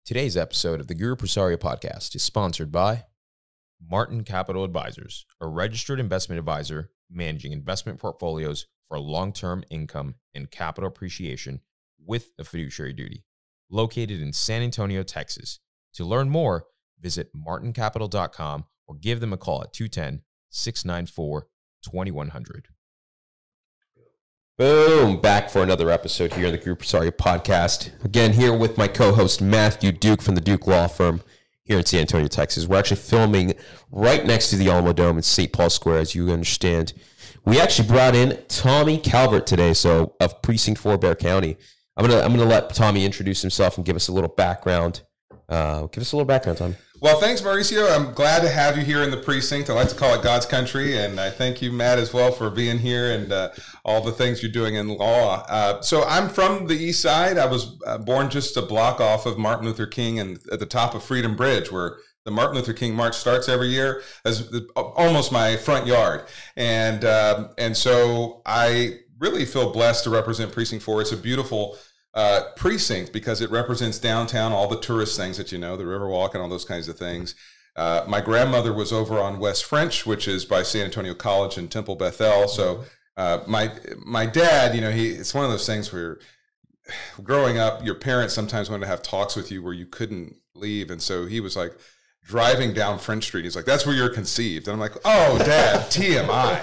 Today's episode of the Gurupresario Podcast is sponsored by Martin Capital Advisors, a registered investment advisor managing investment portfolios for long-term income and capital appreciation with a fiduciary duty, located in San Antonio, Texas. To learn more, visit martincapital.com or give them a call at 210-694-2100. Boom, back for another episode here in the Gurupresario Podcast. Again, here with my co-host Matthew Duke from the Duke Law Firm here in San Antonio, Texas. We're actually filming right next to the Alamo Dome in St. Paul Square, as you understand. We actually brought in Tommy Calvert today, so of Precinct 4, Bexar County. I'm gonna let Tommy introduce himself and give us a little background. Tommy. Well, thanks, Mauricio. I'm glad to have you here in the precinct. I like to call it God's country, and I thank you, Matt, as well, for being here and all the things you're doing in law. So I'm from the east side. I was born just a block off of Martin Luther King and at the top of Freedom Bridge, where the Martin Luther King March starts every year, as almost my front yard. And so I really feel blessed to represent Precinct 4. It's a beautiful precinct because it represents downtown, all the tourist things that you know, the Riverwalk and all those kinds of things. My grandmother was over on West French, which is by San Antonio College and Temple Bethel. So my dad, you know, it's one of those things where growing up, your parents sometimes wanted to have talks with you where you couldn't leave. And so he was like driving down French Street. He's like, "That's where you're conceived." And I'm like, "Oh, Dad, TMI.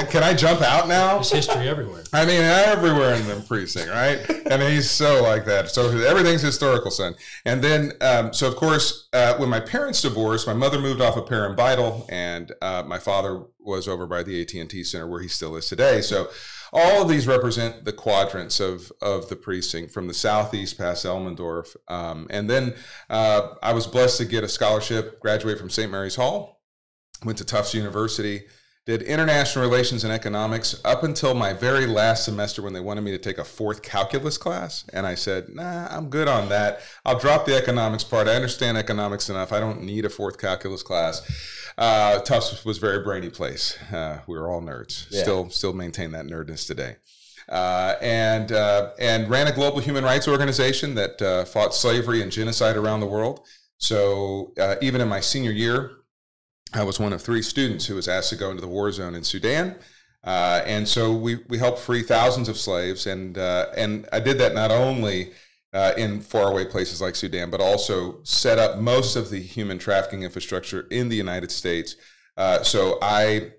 Can I jump out now?" There's history everywhere. I mean, everywhere in the precinct, right? And he's so like that. So everything's historical, son. And then, so of course, when my parents divorced, my mother moved off of Paramvital, and my father was over by the AT&T Center, where he still is today. So all of these represent the quadrants of the precinct, from the southeast past Elmendorf. And then I was blessed to get a scholarship, graduate from St. Mary's Hall, went to Tufts University, did international relations and economics up until my very last semester when they wanted me to take a fourth calculus class. And I said, "Nah, I'm good on that. I'll drop the economics part. I understand economics enough. I don't need a fourth calculus class." Tufts was a very brainy place. We were all nerds. Yeah. Still maintain that nerdness today. And ran a global human rights organization that fought slavery and genocide around the world. So even in my senior year, I was one of 3 students who was asked to go into the war zone in Sudan. And so we helped free thousands of slaves. And I did that not only in faraway places like Sudan, but also set up most of the human trafficking infrastructure in the United States. So I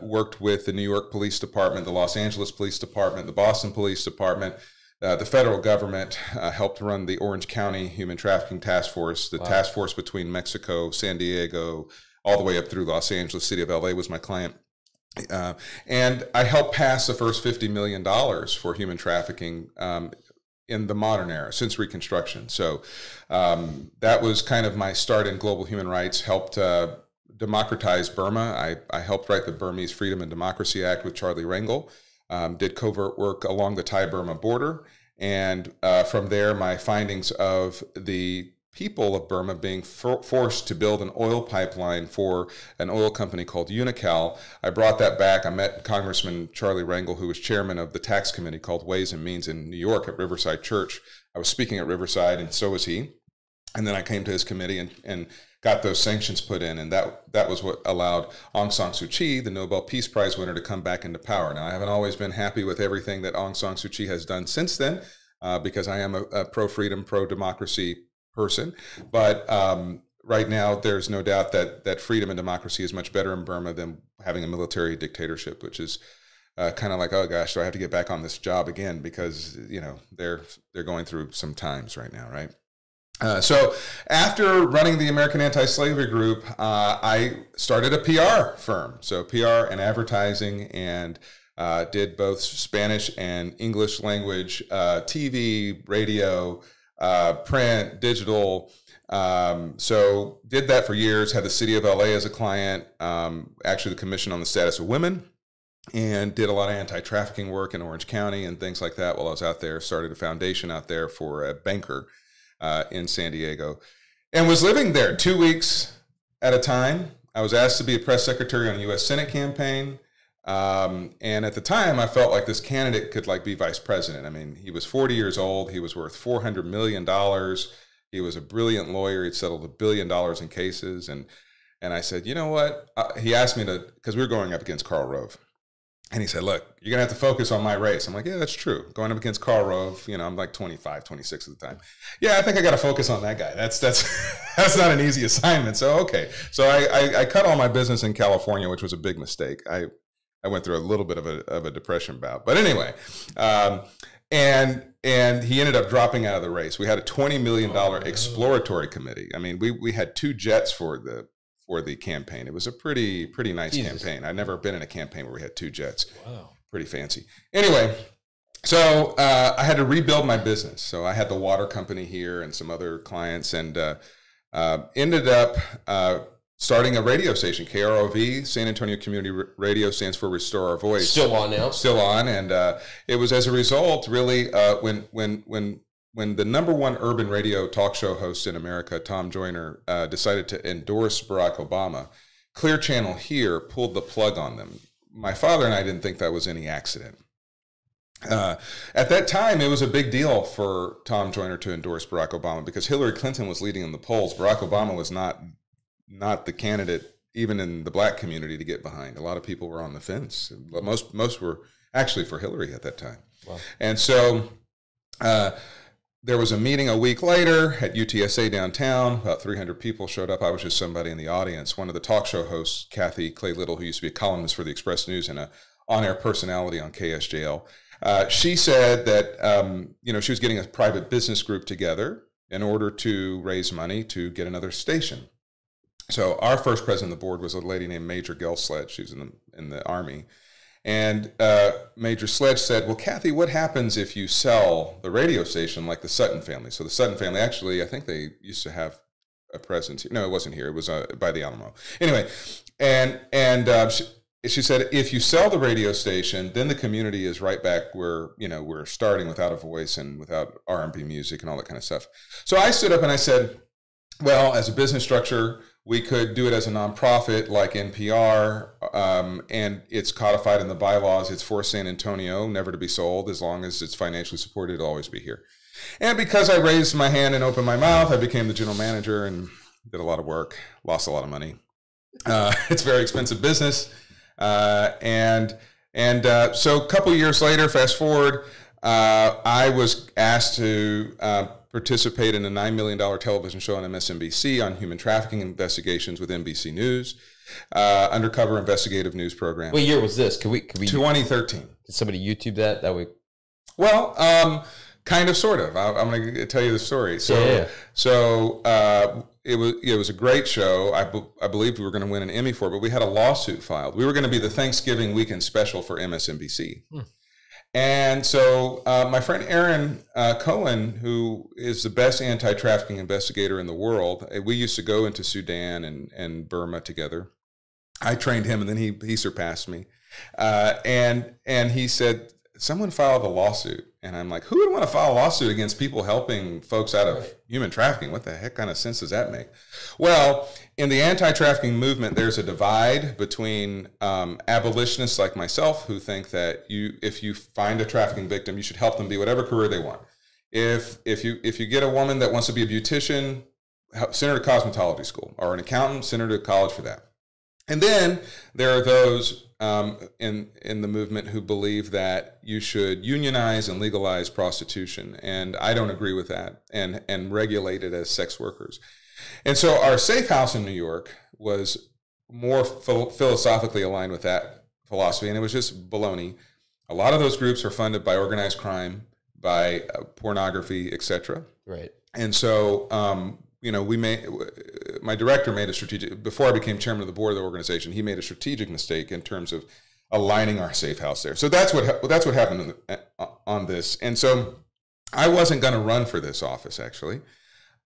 worked with the New York Police Department, the Los Angeles Police Department, the Boston Police Department. The federal government helped run the Orange County Human Trafficking Task Force, the task force between Mexico, San Diego, all the way up through Los Angeles. City of LA was my client. And I helped pass the first $50 million for human trafficking in the modern era, since Reconstruction. So that was kind of my start in global human rights, helped democratize Burma. I helped write the Burmese Freedom and Democracy Act with Charlie Rangel, did covert work along the Thai-Burma border. And from there, my findings of the people of Burma being forced to build an oil pipeline for an oil company called Unocal. I brought that back. I met Congressman Charlie Rangel, who was chairman of the tax committee called Ways and Means in New York at Riverside Church. I was speaking at Riverside, and so was he. And then I came to his committee and got those sanctions put in, and that was what allowed Aung San Suu Kyi, the Nobel Peace Prize winner, to come back into power. Now, I haven't always been happy with everything that Aung San Suu Kyi has done since then, because I am a pro-freedom, pro-democracy person. But right now, there's no doubt that freedom and democracy is much better in Burma than having a military dictatorship, which is kind of like, oh gosh, do I have to get back on this job again? Because, you know, they're going through some times right now, right? So after running the American Anti-Slavery Group, I started a PR firm. So PR and advertising, and did both Spanish and English language, TV, radio, print, digital. So did that for years, had the city of LA as a client, actually the Commission on the Status of Women, and did a lot of anti-trafficking work in Orange County and things like that while I was out there. Started a foundation out there for a banker in San Diego, and was living there 2 weeks at a time. I was asked to be a press secretary on a U.S. Senate campaign. And at the time, I felt like this candidate could be vice president. I mean, he was 40 years old. He was worth $400 million. He was a brilliant lawyer. He'd settled $1 billion in cases. And I said, you know what? He asked me to, because we were going up against Karl Rove. And he said, look, you're going to have to focus on my race. I'm like, yeah, that's true. Going up against Karl Rove, you know, I'm like 25, 26 at the time. Yeah, I think I got to focus on that guy. That's not an easy assignment. So, okay. So I cut all my business in California, which was a big mistake. I went through a little bit of a depression bout. But anyway, and he ended up dropping out of the race. We had a $20 million exploratory committee. I mean, we had 2 jets for the campaign. It was a pretty nice campaign. I'd never been in a campaign where we had 2 jets. Wow. Pretty fancy. Anyway, so I had to rebuild my business. So I had the water company here and some other clients, and ended up starting a radio station, KROV, San Antonio Community Radio, stands for Restore Our Voice. Still on now. Still on. And it was as a result, really, when the #1 urban radio talk show host in America, Tom Joyner, decided to endorse Barack Obama, Clear Channel here pulled the plug on them. My father and I didn't think that was any accident. At that time, it was a big deal for Tom Joyner to endorse Barack Obama because Hillary Clinton was leading in the polls. Barack Obama was not the candidate, even in the black community, to get behind. A lot of people were on the fence. Most were actually for Hillary at that time. Wow. And so there was a meeting a week later at UTSA downtown. About 300 people showed up. I was just somebody in the audience. One of the talk show hosts, Kathy Clay Little, who used to be a columnist for the Express News and a on-air personality on KSJL, she said that she was getting a private business group together in order to raise money to get another station. So our first president of the board was a lady named Major Gell Sledge. She was in the Army. And Major Sledge said, well, Kathy, what happens if you sell the radio station like the Sutton family? So the Sutton family, actually, I think they used to have a presence. No, it wasn't here. It was by the Alamo. Anyway, and she said, if you sell the radio station, then the community is right back where, we're starting without a voice and without R&B music and all that kind of stuff. So I stood up and I said, well, as a business structure, we could do it as a nonprofit like NPR, and it's codified in the bylaws. It's for San Antonio, never to be sold. As long as it's financially supported, it'll always be here. And because I raised my hand and opened my mouth, I became the general manager and did a lot of work, lost a lot of money. It's a very expensive business. So a couple years later, fast forward, I was asked to participate in a $9 million television show on MSNBC on human trafficking investigations with NBC News, undercover investigative news program. What year was this? Could we 2013. Did somebody YouTube that? That we. Well, kind of, sort of. I'm going to tell you the story. So it was a great show. I believed we were going to win an Emmy for it, but we had a lawsuit filed. We were going to be the Thanksgiving weekend special for MSNBC. And so my friend Aaron Cohen, who is the best anti-trafficking investigator in the world, we used to go into Sudan and Burma together. I trained him, and then he surpassed me. And he said, someone filed a lawsuit. And I'm like, who would want to file a lawsuit against people helping folks out of human trafficking? What the heck kind of sense does that make? Well, in the anti-trafficking movement, there's a divide between abolitionists like myself who think that if you find a trafficking victim, you should help them be whatever career they want. If you get a woman that wants to be a beautician, send her to cosmetology school, or an accountant, send her to college for that. And then there are those in the movement who believe that you should unionize and legalize prostitution, and I don't agree with that, and regulate it as sex workers. And so our safe house in New York was more philosophically aligned with that philosophy, and it was just baloney. A lot of those groups are funded by organized crime, by pornography, etc. Right. And so my director made a strategic, before I became chairman of the board of the organization, he made a strategic mistake in terms of aligning our safe house there. So that's what happened on this. And so I wasn't going to run for this office, actually.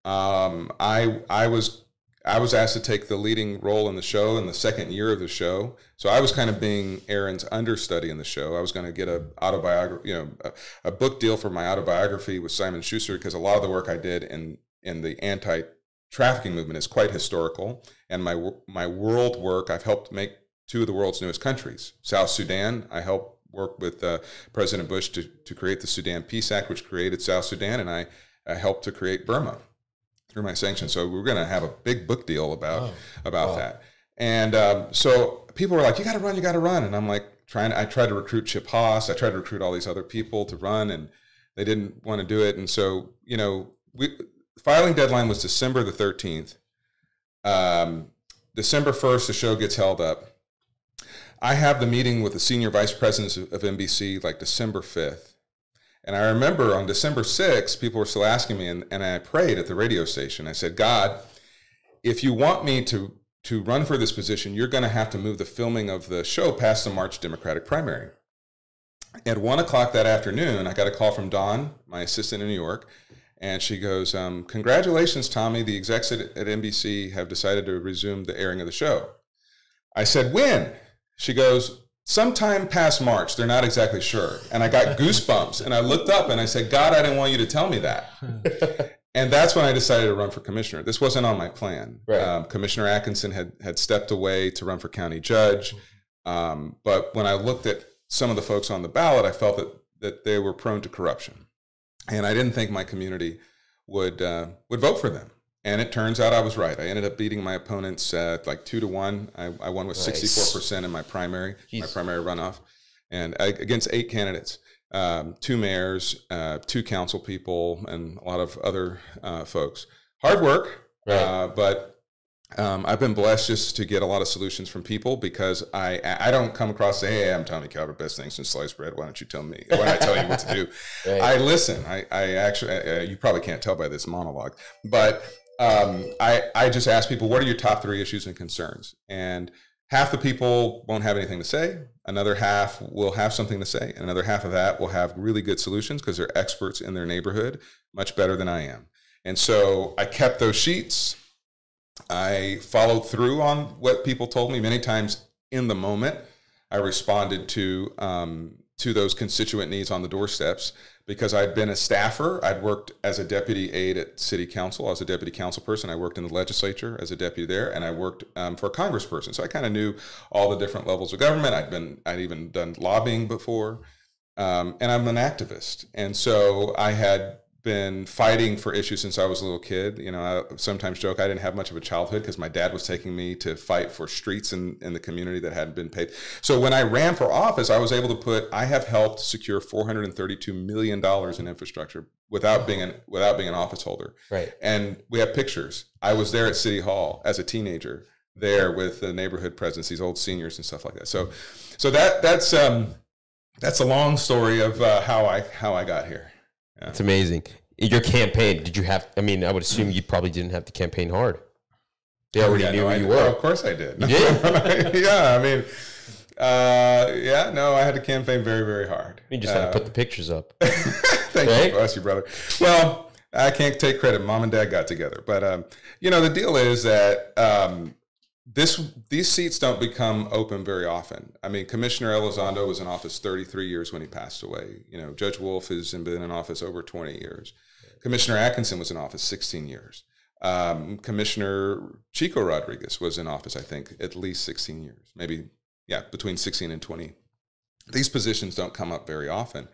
I was asked to take the leading role in the show in the second year of the show. So I was kind of being Aaron's understudy in the show. I was going to get a book deal for my autobiography with Simon Schuster, because a lot of the work I did in the anti-trafficking movement is quite historical. And my world work, I've helped make 2 of the world's newest countries. South Sudan, I helped work with President Bush to create the Sudan Peace Act, which created South Sudan, and I helped to create Burma. my sanctions. So we're going to have a big book deal about that. And so people were like, you got to run. And I'm like, I tried to recruit Chip Haas. I tried to recruit all these other people to run, and they didn't want to do it. And so, filing deadline was December the 13th. December 1st, the show gets held up. I have the meeting with the senior vice presidents of NBC like December 5th. And I remember on December 6th, people were still asking me, and I prayed at the radio station. I said, God, if you want me to run for this position, you're going to have to move the filming of the show past the March Democratic primary. At 1 o'clock that afternoon, I got a call from Dawn, my assistant in New York, and she goes, congratulations, Tommy. The execs at NBC have decided to resume the airing of the show. I said, when? She goes, sometime past March. They're not exactly sure. And I got goosebumps. And I looked up and I said, God, I didn't want you to tell me that. And that's when I decided to run for commissioner. This wasn't on my plan. Right. Commissioner Atkinson had stepped away to run for county judge. But when I looked at some of the folks on the ballot, I felt that they were prone to corruption. And I didn't think my community would vote for them. And it turns out I was right. I ended up beating my opponents like 2-1. I won with 64% in my primary runoff, and against 8 candidates, 2 mayors, 2 council people, and a lot of other folks. Hard work, right. But I've been blessed just to get a lot of solutions from people, because I don't come across and say, hey, I'm Tommy Calvert, best thing since sliced bread. Why don't you tell me? Why don't I tell you what to do? Right. I listen. I actually, you probably can't tell by this monologue, but I just ask people, what are your top 3 issues and concerns? And half the people won't have anything to say. Another half will have something to say. And another half of that will have really good solutions because they're experts in their neighborhood, much better than I am. And so I kept those sheets. I followed through on what people told me. Many times in the moment, I responded to those constituent needs on the doorsteps, because I'd been a staffer. I'd worked as a deputy aide at city council. I was a deputy council person. I worked in the legislature as a deputy there, and I worked for a congressperson. So I kind of knew all the different levels of government. I'd even done lobbying before, and I'm an activist. And so I had been fighting for issues since I was a little kid. I sometimes joke I didn't have much of a childhood because my dad was taking me to fight for streets in the community that hadn't been paved. So when I ran for office, I was able to I have helped secure $432 million in infrastructure without being an office holder. Right. And we have pictures. I was there at City Hall as a teenager, there with the neighborhood presidents, these old seniors and stuff like that. So that's a long story of how I got here. Yeah. It's amazing. Your campaign, did you have, I would assume you probably didn't have to campaign hard. They already knew who you were. Of course I did. You did? Yeah, I had to campaign very, very hard. You just had to put the pictures up. Thank you. Bless you, brother. Well, I can't take credit. Mom and Dad got together. But, the deal is that these seats don't become open very often. Commissioner Elizondo was in office 33 years when he passed away. Judge Wolf has been in office over 20 years. Commissioner Atkinson was in office 16 years. Commissioner Chico Rodriguez was in office, I think, at least 16 years, maybe, between 16 and 20. These positions don't come up very often.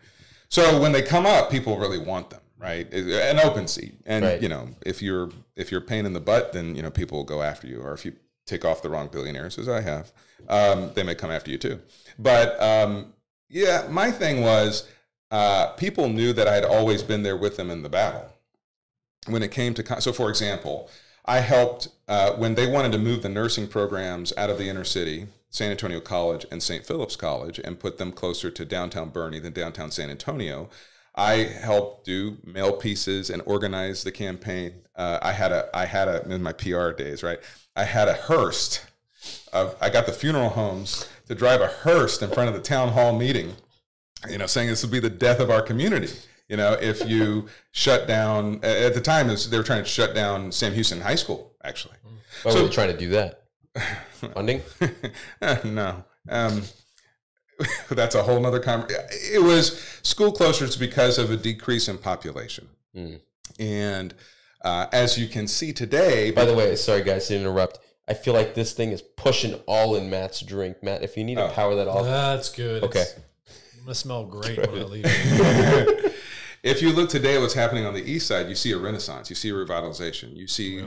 So when they come up, people really want them, right? An open seat. And, right. If you're a pain in the butt, then, people will go after you. Or if you take off the wrong billionaires, as I have, they may come after you too. But my thing was, people knew that I had always been there with them in the battle. When it came to, so for example, I helped when they wanted to move the nursing programs out of the inner city, San Antonio College and St. Philip's College, and put them closer to downtown Bernie than downtown San Antonio. I helped do mail pieces and organize the campaign. I had a in my PR days, right? I had a hearse. I got the funeral homes to drive a hearse in front of the town hall meeting, saying this would be the death of our community. If you shut down, at the time they were trying to shut down Sam Houston High School, actually. Why were they trying to do that? Funding? No. That's a whole nother conversation. It was school closures because of a decrease in population. And as you can see today... By the way, sorry guys to interrupt. I feel like this thing is pushing all in Matt's drink. Matt, if you need to power that off. That's good. Okay. I'm going to smell great when I leave. If you look today at what's happening on the east side, you see a renaissance, you see a revitalization, you see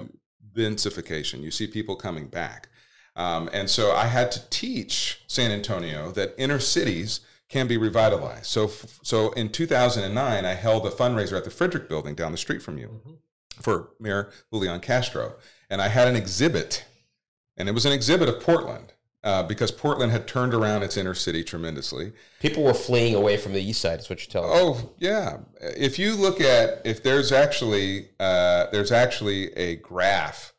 densification, you see people coming back. And so I had to teach San Antonio that inner cities can be revitalized. So in 2009, I held a fundraiser at the Frederick Building down the street from you for Mayor Julian Castro. And I had an exhibit, and it was an exhibit of Portland. Because Portland had turned around its inner city tremendously. People were fleeing away from the east side, is what you're telling me. Oh, yeah. If you look at, if there's actually a graph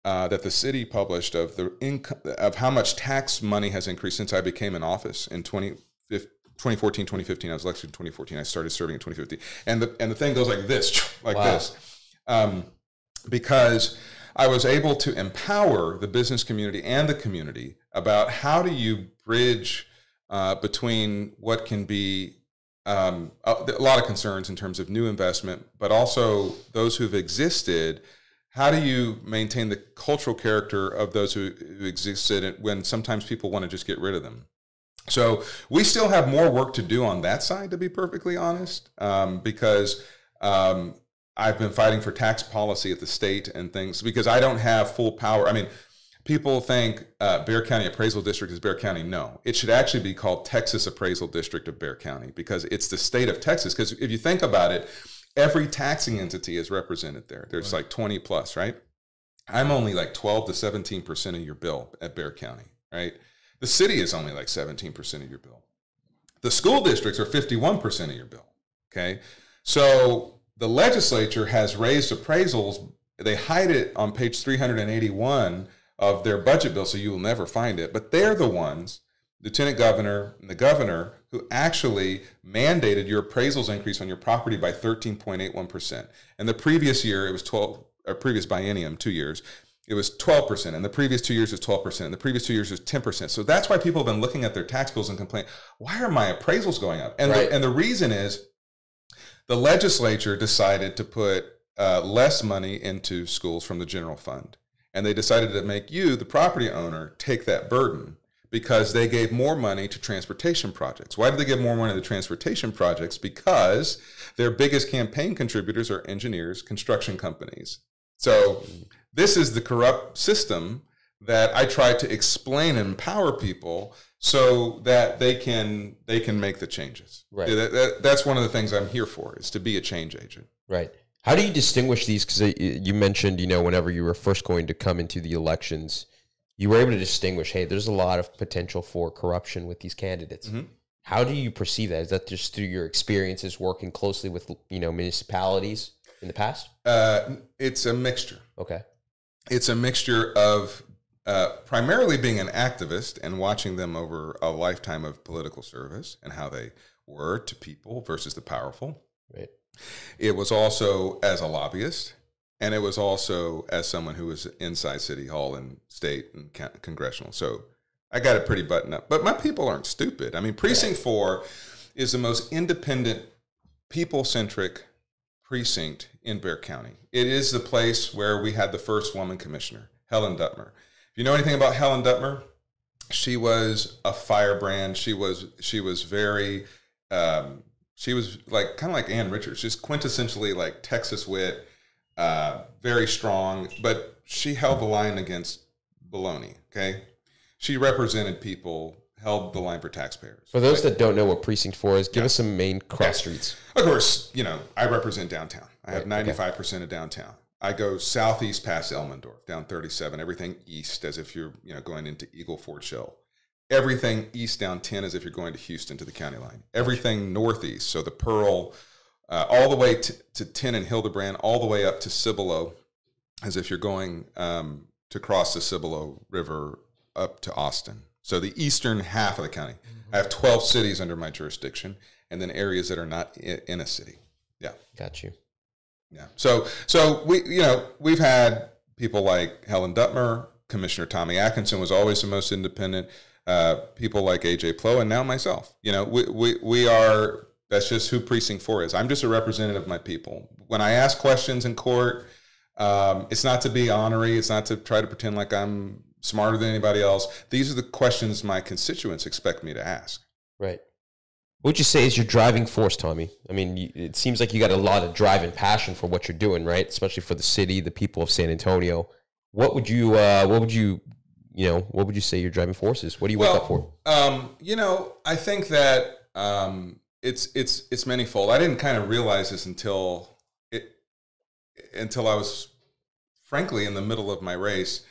that the city published of the income, of how much tax money has increased since I became in office in 2014, 2015. I was elected in 2014. I started serving in 2015. And the thing goes like this, because I was able to empower the business community and the community about how do you bridge between what can be a lot of concerns in terms of new investment, but also those who've existed. How do you maintain the cultural character of those who existed when sometimes people want to just get rid of them? So we still have more work to do on that side, to be perfectly honest, because I've been fighting for tax policy at the state and things because I don't have full power. I mean, people think Bexar County Appraisal District is Bexar County. No, it should actually be called Texas Appraisal District of Bexar County because it's the state of Texas. Because if you think about it, every taxing entity is represented there. There's like 20 plus, right? I'm only like 12 to 17% of your bill at Bexar County, right? The city is only like 17% of your bill. The school districts are 51% of your bill, okay? So the legislature has raised appraisals. They hide it on page 381 of their budget bill, so you will never find it. But they're the ones, Lieutenant Governor and the governor, who actually mandated your appraisals increase on your property by 13.81%. And the previous year, it was 12, or previous biennium, 2 years, it was 12%. And the previous 2 years was 12%. And the previous 2 years was 10%. So that's why people have been looking at their tax bills and complain, why are my appraisals going up? And, and the reason is the legislature decided to put less money into schools from the general fund. And they decided to make you, the property owner, take that burden because they gave more money to transportation projects. Why did they give more money to transportation projects? Because their biggest campaign contributors are engineers, construction companies. So this is the corrupt system that I try to explain and empower people so that they can make the changes. Right. That's one of the things I'm here for, is to be a change agent. Right. How do you distinguish these? Because you mentioned, whenever you were first going to come into the elections, you were able to distinguish, hey, there's a lot of potential for corruption with these candidates. Mm-hmm. How do you perceive that? Is that just through your experiences working closely with, municipalities in the past? It's a mixture. Okay. It's a mixture of primarily being an activist and watching them over a lifetime of political service and how they were to people versus the powerful. Right. It was also as a lobbyist, and it was also as someone who was inside City Hall and state and congressional. So I got it pretty buttoned up. But my people aren't stupid. I mean, Precinct 4 is the most independent, people-centric precinct in Bexar County. It is the place where we had the first woman commissioner, Helen Duttmer. If you know anything about Helen Duttmer, she was a firebrand. She was very... she was like kind of like Ann Richards, just quintessentially like Texas wit, very strong, but she held the line against baloney, okay? She represented people, held the line for taxpayers. For those that don't know what Precinct 4 is, give us some main cross streets. Of course, I represent downtown. I have 95% of downtown. I go southeast past Elmendorf, down 37, everything east as if you're going into Eagle Ford Shell. Everything east down 10 as if you're going to Houston to the county line. Everything northeast, so the Pearl, all the way to 10 and Hildebrand, all the way up to Cibolo, as if you're going to cross the Cibolo River up to Austin. So the eastern half of the county. Mm-hmm. I have 12 cities under my jurisdiction, and then areas that are not in a city. Yeah. Got you. Yeah. So we've had people like Helen Duttmer, Commissioner Tommy Atkinson was always the most independent. People like AJ Plow, and now myself. We are, that's just who Precinct 4 is. I'm just a representative of my people. When I ask questions in court, it's not to be honorary. It's not to try to pretend like I'm smarter than anybody else. These are the questions my constituents expect me to ask. Right. What would you say is your driving force, Tommy? I mean, it seems like you got a lot of drive and passion for what you're doing, right? Especially for the city, the people of San Antonio. What would you say your driving force is? What do you wake up for? I think that it's manifold. I didn't kind of realize this until I was, frankly, in the middle of my race.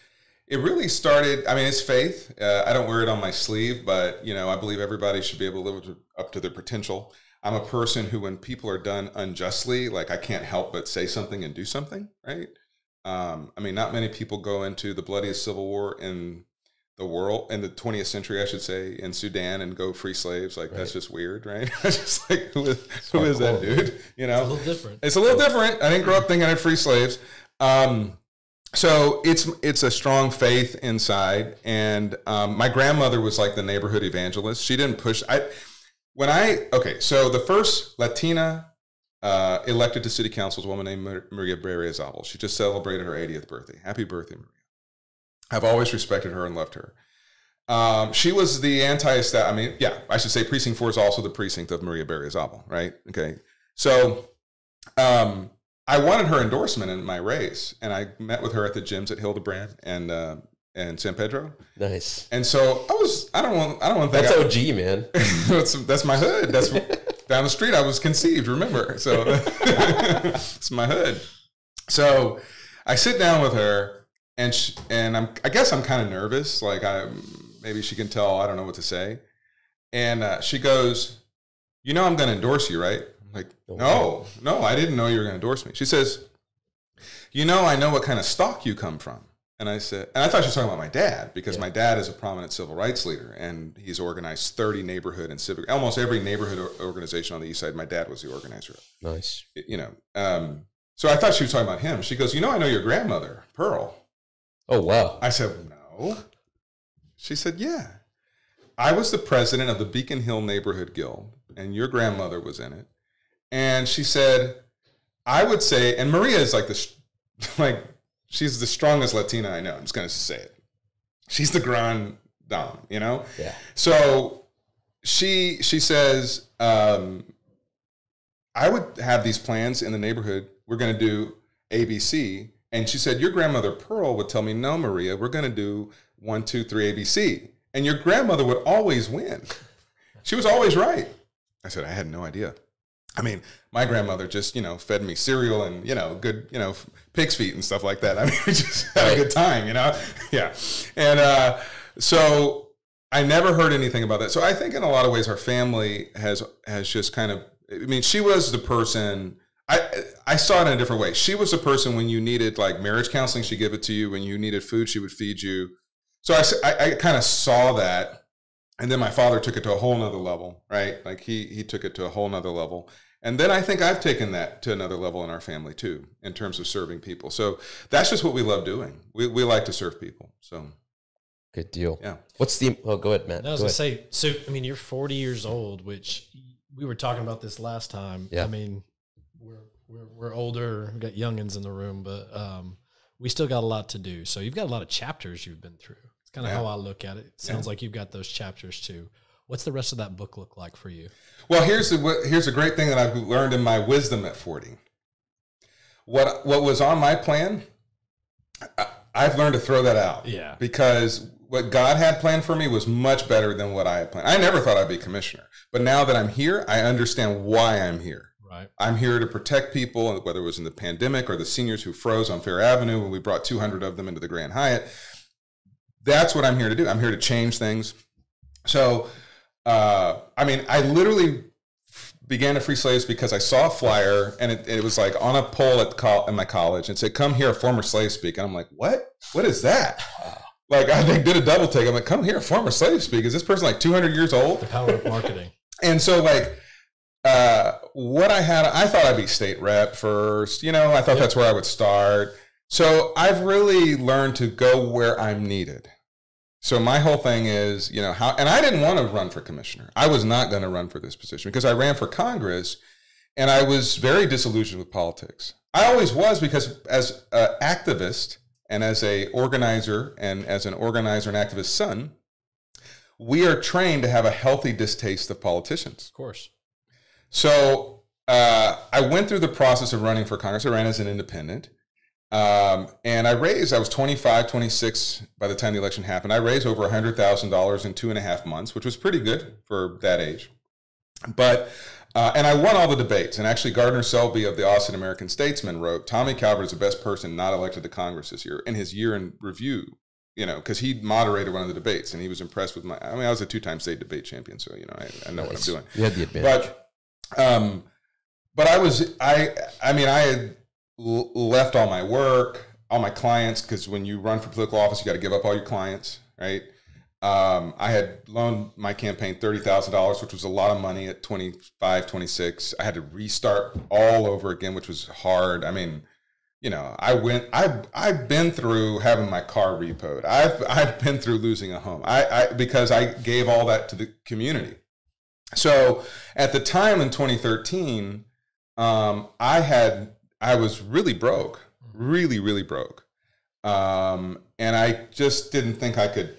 It really started, I mean, it's faith. I don't wear it on my sleeve, but, I believe everybody should be able to live up to their potential. I'm a person who, when people are done unjustly, like, I can't help but say something and do something, right? Not many people go into the bloodiest civil war in the world, in the 20th century, I should say, in Sudan and go free slaves. Like, That's just weird, right? It's just like, who is that dude? It's a little different. It's a little different. I didn't grow up thinking I had free slaves. So it's a strong faith inside. And my grandmother was like the neighborhood evangelist. She didn't push. So the first Latina elected to city council was a woman named Maria Berriozabal. She just celebrated her 80th birthday. Happy birthday, Maria. I've always respected her and loved her. She was the anti-establishment. I should say Precinct 4 is also the precinct of Maria Berriozabal, right? Okay. So I wanted her endorsement in my race, and I met with her at the gyms at Hildebrand and San Pedro. Nice. And so I don't want to think that's OG, man. that's my hood. That's down the street I was conceived, remember? So it's my hood. So I sit down with her, and I guess I'm kind of nervous. Like, maybe she can tell I don't know what to say. And she goes, I'm going to endorse you, right? I'm like, no, I didn't know you were going to endorse me. She says, I know what kind of stock you come from. And I said, and I thought she was talking about my dad, because my dad is a prominent civil rights leader, and he's organized 30 neighborhood and civic, almost every neighborhood organization on the east side. My dad was the organizer. Nice. So I thought she was talking about him. She goes, I know your grandmother, Pearl. Oh, wow. I said, no. She said, yeah. I was the president of the Beacon Hill Neighborhood Guild, and your grandmother was in it. And she said, I would say, and Maria is she's the strongest Latina I know. I'm just going to say it. She's the grand dame, Yeah. So she says, I would have these plans in the neighborhood. We're going to do ABC. And she said, your grandmother Pearl would tell me, no, Maria, we're going to do 1, 2, 3 ABC. And your grandmother would always win. She was always right. I said, I had no idea. I mean, my grandmother just, fed me cereal and, good, pig's feet and stuff like that. I mean, we just had a good time, Yeah. And so I never heard anything about that. So I think in a lot of ways our family has just kind of, she was the person, I saw it in a different way. She was the person when you needed like marriage counseling, she'd give it to you. When you needed food, she would feed you. So I kind of saw that. And then my father took it to a whole nother level, right? Like he took it to a whole nother level. And then I think I've taken that to another level in our family too, in terms of serving people. So that's just what we love doing. We like to serve people. So good deal. Yeah. Go ahead, Matt. I was going to say, so, you're 40 years old, which we were talking about this last time. Yeah. We're older, we've got youngins in the room, but we still got a lot to do. So you've got a lot of chapters you've been through. It's kind of how I look at it. It sounds like you've got those chapters too. What's the rest of that book look like for you? Well, here's a great thing that I've learned in my wisdom at 40. What was on my plan, I've learned to throw that out. Yeah. Because what God had planned for me was much better than what I had planned. I never thought I'd be commissioner. But now that I'm here, I understand why I'm here. Right. I'm here to protect people, whether it was in the pandemic or the seniors who froze on Fair Avenue when we brought 200 of them into the Grand Hyatt. That's what I'm here to do. I'm here to change things. So, I literally began to free slaves because I saw a flyer, and it was like on a pole at my college, and said, come here, a former slave speak. And I'm like, what? What is that? Like, I did a double take. I'm like, come here, a former slave speak. Is this person like 200 years old? The power of marketing. And so what I thought I'd be state rep first. I thought that's where I would start. So I've really learned to go where I'm needed. So my whole thing is, and I didn't want to run for commissioner. I was not going to run for this position because I ran for Congress, and I was very disillusioned with politics. I always was, because as an activist and as an organizer and activist son, we are trained to have a healthy distaste of politicians. Of course. So I went through the process of running for Congress. I ran as an independent. And I was 25, 26 by the time the election happened. I raised over $100,000 in 2.5 months, which was pretty good for that age. But, and I won all the debates. And actually, Gardner Selby of the Austin American Statesman wrote, Tommy Calvert is the best person not elected to Congress this year, in his year in review, you know, because he moderated one of the debates and he was impressed with I was a 2-time state debate champion. So, you know, I know what I'm doing. You had the advantage. But I had left all my work, all my clients, because when you run for political office, you got to give up all your clients, right? I had loaned my campaign $30,000, which was a lot of money at 25, 26. I had to restart all over again, which was hard. I mean, you know, I've been through having my car repoed. I've been through losing a home. Because I gave all that to the community. So at the time in 2013, I was really broke, really, really broke. And I just didn't think I could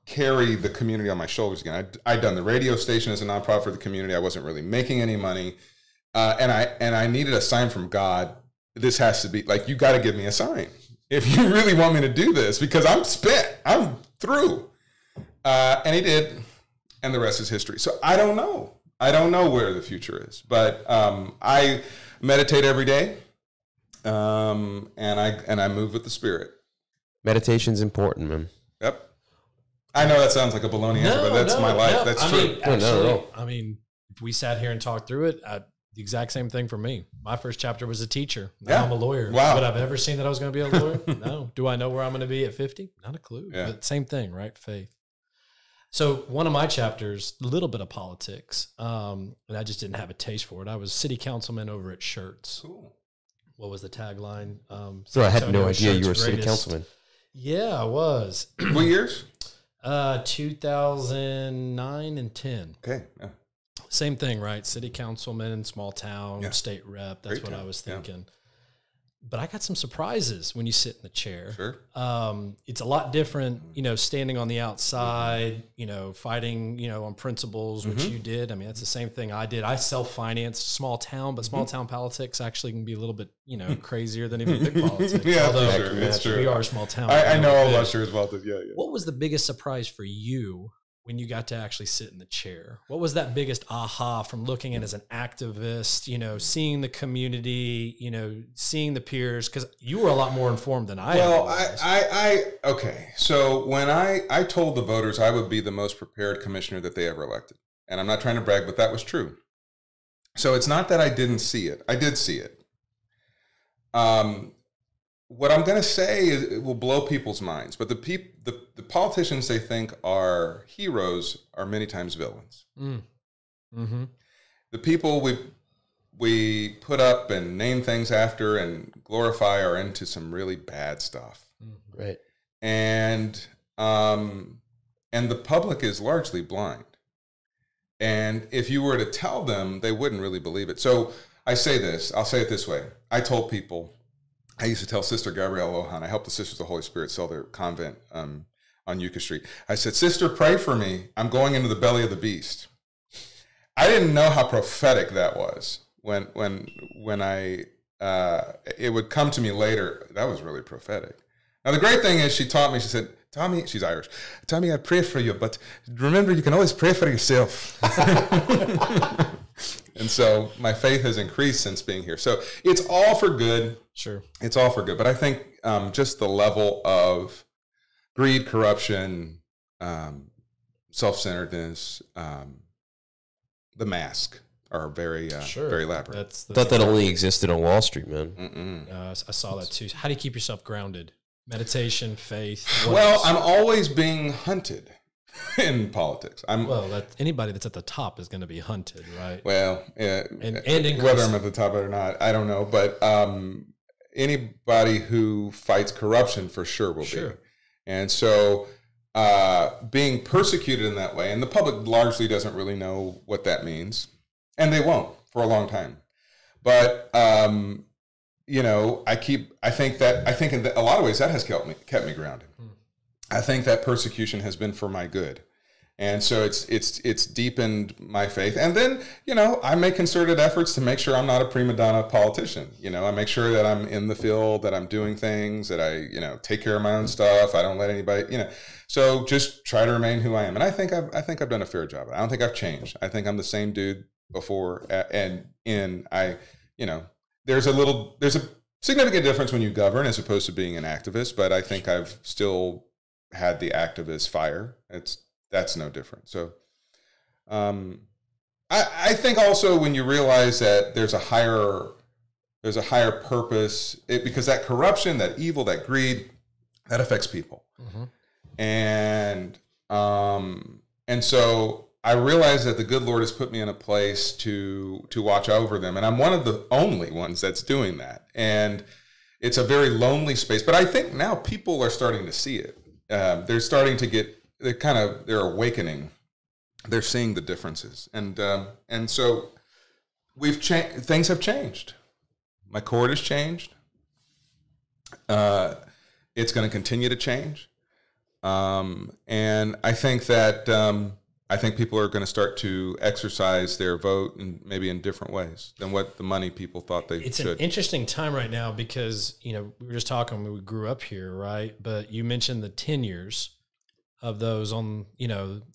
carry the community on my shoulders again. I'd done the radio station as a nonprofit for the community. I wasn't really making any money. And I needed a sign from God. This has to be, like, you got to give me a sign if you really want me to do this, because I'm spent. I'm through. And he did. And the rest is history. So I don't know. I don't know where the future is, but I meditate every day, and I move with the Spirit. Meditation's important, man. Yep. I know that sounds like a baloney answer, but that's my life. That's true. I mean, if we sat here and talked through it, the exact same thing for me. My first chapter was a teacher. Now I'm a lawyer. Wow. Would I've ever seen that I was going to be a lawyer? No. Do I know where I'm going to be at 50? Not a clue. Yeah. But same thing, right? Faith. So one of my chapters, a little bit of politics, and I just didn't have a taste for it. I was city councilman over at Shirts. Cool. What was the tagline? So I had no idea you were a city councilman. Yeah, I was. What years? 2009 and 10. Okay. Yeah. Same thing, right? City councilman, small town, state rep. That's what I was thinking. Yeah. But I got some surprises when you sit in the chair. Sure. It's a lot different, you know, standing on the outside, you know, fighting, you know, on principles, which you did. I mean, that's the same thing I did. I self-financed small town, but small town politics actually can be a little bit, you know, crazier than even big politics. Yeah, although it's true. We are a small town. I know all about Shirts politics. Yeah. What was the biggest surprise for you when you got to actually sit in the chair? What was that biggest aha from looking at as an activist, you know, seeing the community, you know, seeing the peers? Because you were a lot more informed than I am. Well, okay. So when I told the voters I would be the most prepared commissioner that they ever elected, and I'm not trying to brag, but that was true. So it's not that I didn't see it. I did see it. What I'm going to say is it will blow people's minds, but the politicians they think are heroes are many times villains. Mm-hmm. The people we put up and name things after and glorify are into some really bad stuff. Right. And the public is largely blind. And if you were to tell them, they wouldn't really believe it. So I'll say it this way. I told people, I used to tell Sister Gabrielle Lohan, I helped the Sisters of the Holy Spirit sell their convent on Yucca Street. I said, Sister, pray for me. I'm going into the belly of the beast. I didn't know how prophetic that was when it would come to me later. That was really prophetic. Now, the great thing is she taught me, she said, Tommy, she's Irish, Tommy, I pray for you, but remember, you can always pray for yourself. And so my faith has increased since being here. So it's all for good. Sure. It's all for good. But I think just the level of greed, corruption, self-centeredness, the mask are very very elaborate. I thought that only existed on Wall Street, man. I saw that too. How do you keep yourself grounded? Meditation, faith. Well, I'm always being hunted in politics. Anybody that's at the top is going to be hunted, right? Well, yeah, and whether I'm at the top or not, I don't know. But anybody who fights corruption for sure will be. And so being persecuted in that way, and the public largely doesn't really know what that means, and they won't for a long time. But you know, I think in a lot of ways that has kept me grounded. I think that persecution has been for my good. And so it's deepened my faith. And then, I make concerted efforts to make sure I'm not a prima donna politician. I make sure that I'm in the field, that I'm doing things, that I, take care of my own stuff. I don't let anybody, so just try to remain who I am. And I think I've done a fair job. I don't think I've changed. I think I'm the same dude before. And there's a significant difference when you govern as opposed to being an activist, but I think I've still had the activist fire. That's no different. So I think also when you realize that there's a higher purpose, because that corruption, that evil, that greed, that affects people. And so I realize that the good Lord has put me in a place to watch over them. And I'm one of the only ones that's doing that. And it's a very lonely space, but I think now people are starting to see it. They're starting to get, they're awakening. They're seeing the differences. And so things have changed. My court has changed. It's going to continue to change. And I think that, people are going to start to exercise their vote maybe in different ways than what the money people thought they should. It's an interesting time right now because, we were just talking when we grew up here, right? But you mentioned the tenures of those on,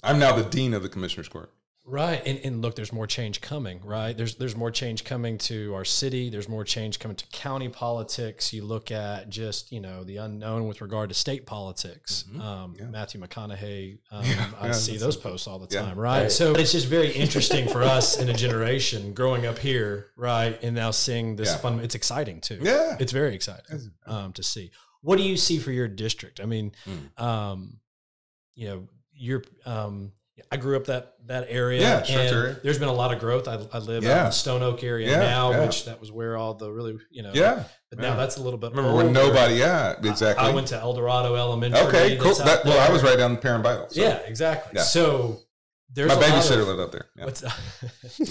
I'm now the dean of the commissioner's court. Right. And look, there's more change coming, right? There's more change coming to our city. There's more change coming to county politics. You look at just, the unknown with regard to state politics. Matthew McConaughey, I see those posts all the time, right? So it's just very interesting for us in a generation growing up here, right? And now seeing this fun, it's exciting too. Yeah. It's very exciting to see. What do you see for your district? I mean, you're, I grew up that area. Yeah, and there's been a lot of growth. I live out in the Stone Oak area now, which that was where all the really, but now that's a little bit Remember when nobody, exactly. I went to El Dorado Elementary. Okay, cool. I was right down the Parent Bible. So. Yeah, exactly. Yeah. So there's my babysitter lived up there. Yeah. What's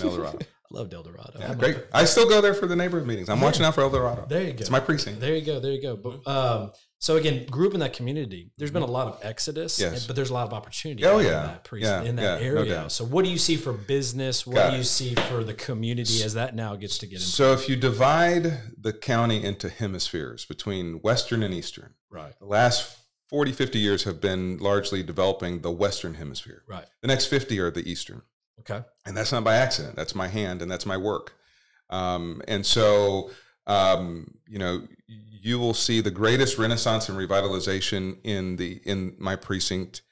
El Dorado. I loved El Dorado. Yeah, great. I still go there for the neighborhood meetings. I'm watching out for El Dorado. There you go. It's my precinct. There you go. But so again, grew up in that community. There's been a lot of exodus, but there's a lot of opportunity in that precinct, in that area. No, so what do you see for business? What do you see for the community as that now gets to get into? So if you divide the county into hemispheres between Western and Eastern, right? The last 40, 50 years have been largely developing the Western hemisphere. Right. The next 50 are the Eastern. Okay. And that's not by accident. That's my hand and that's my work. And so, you will see the greatest renaissance and revitalization in my precinct,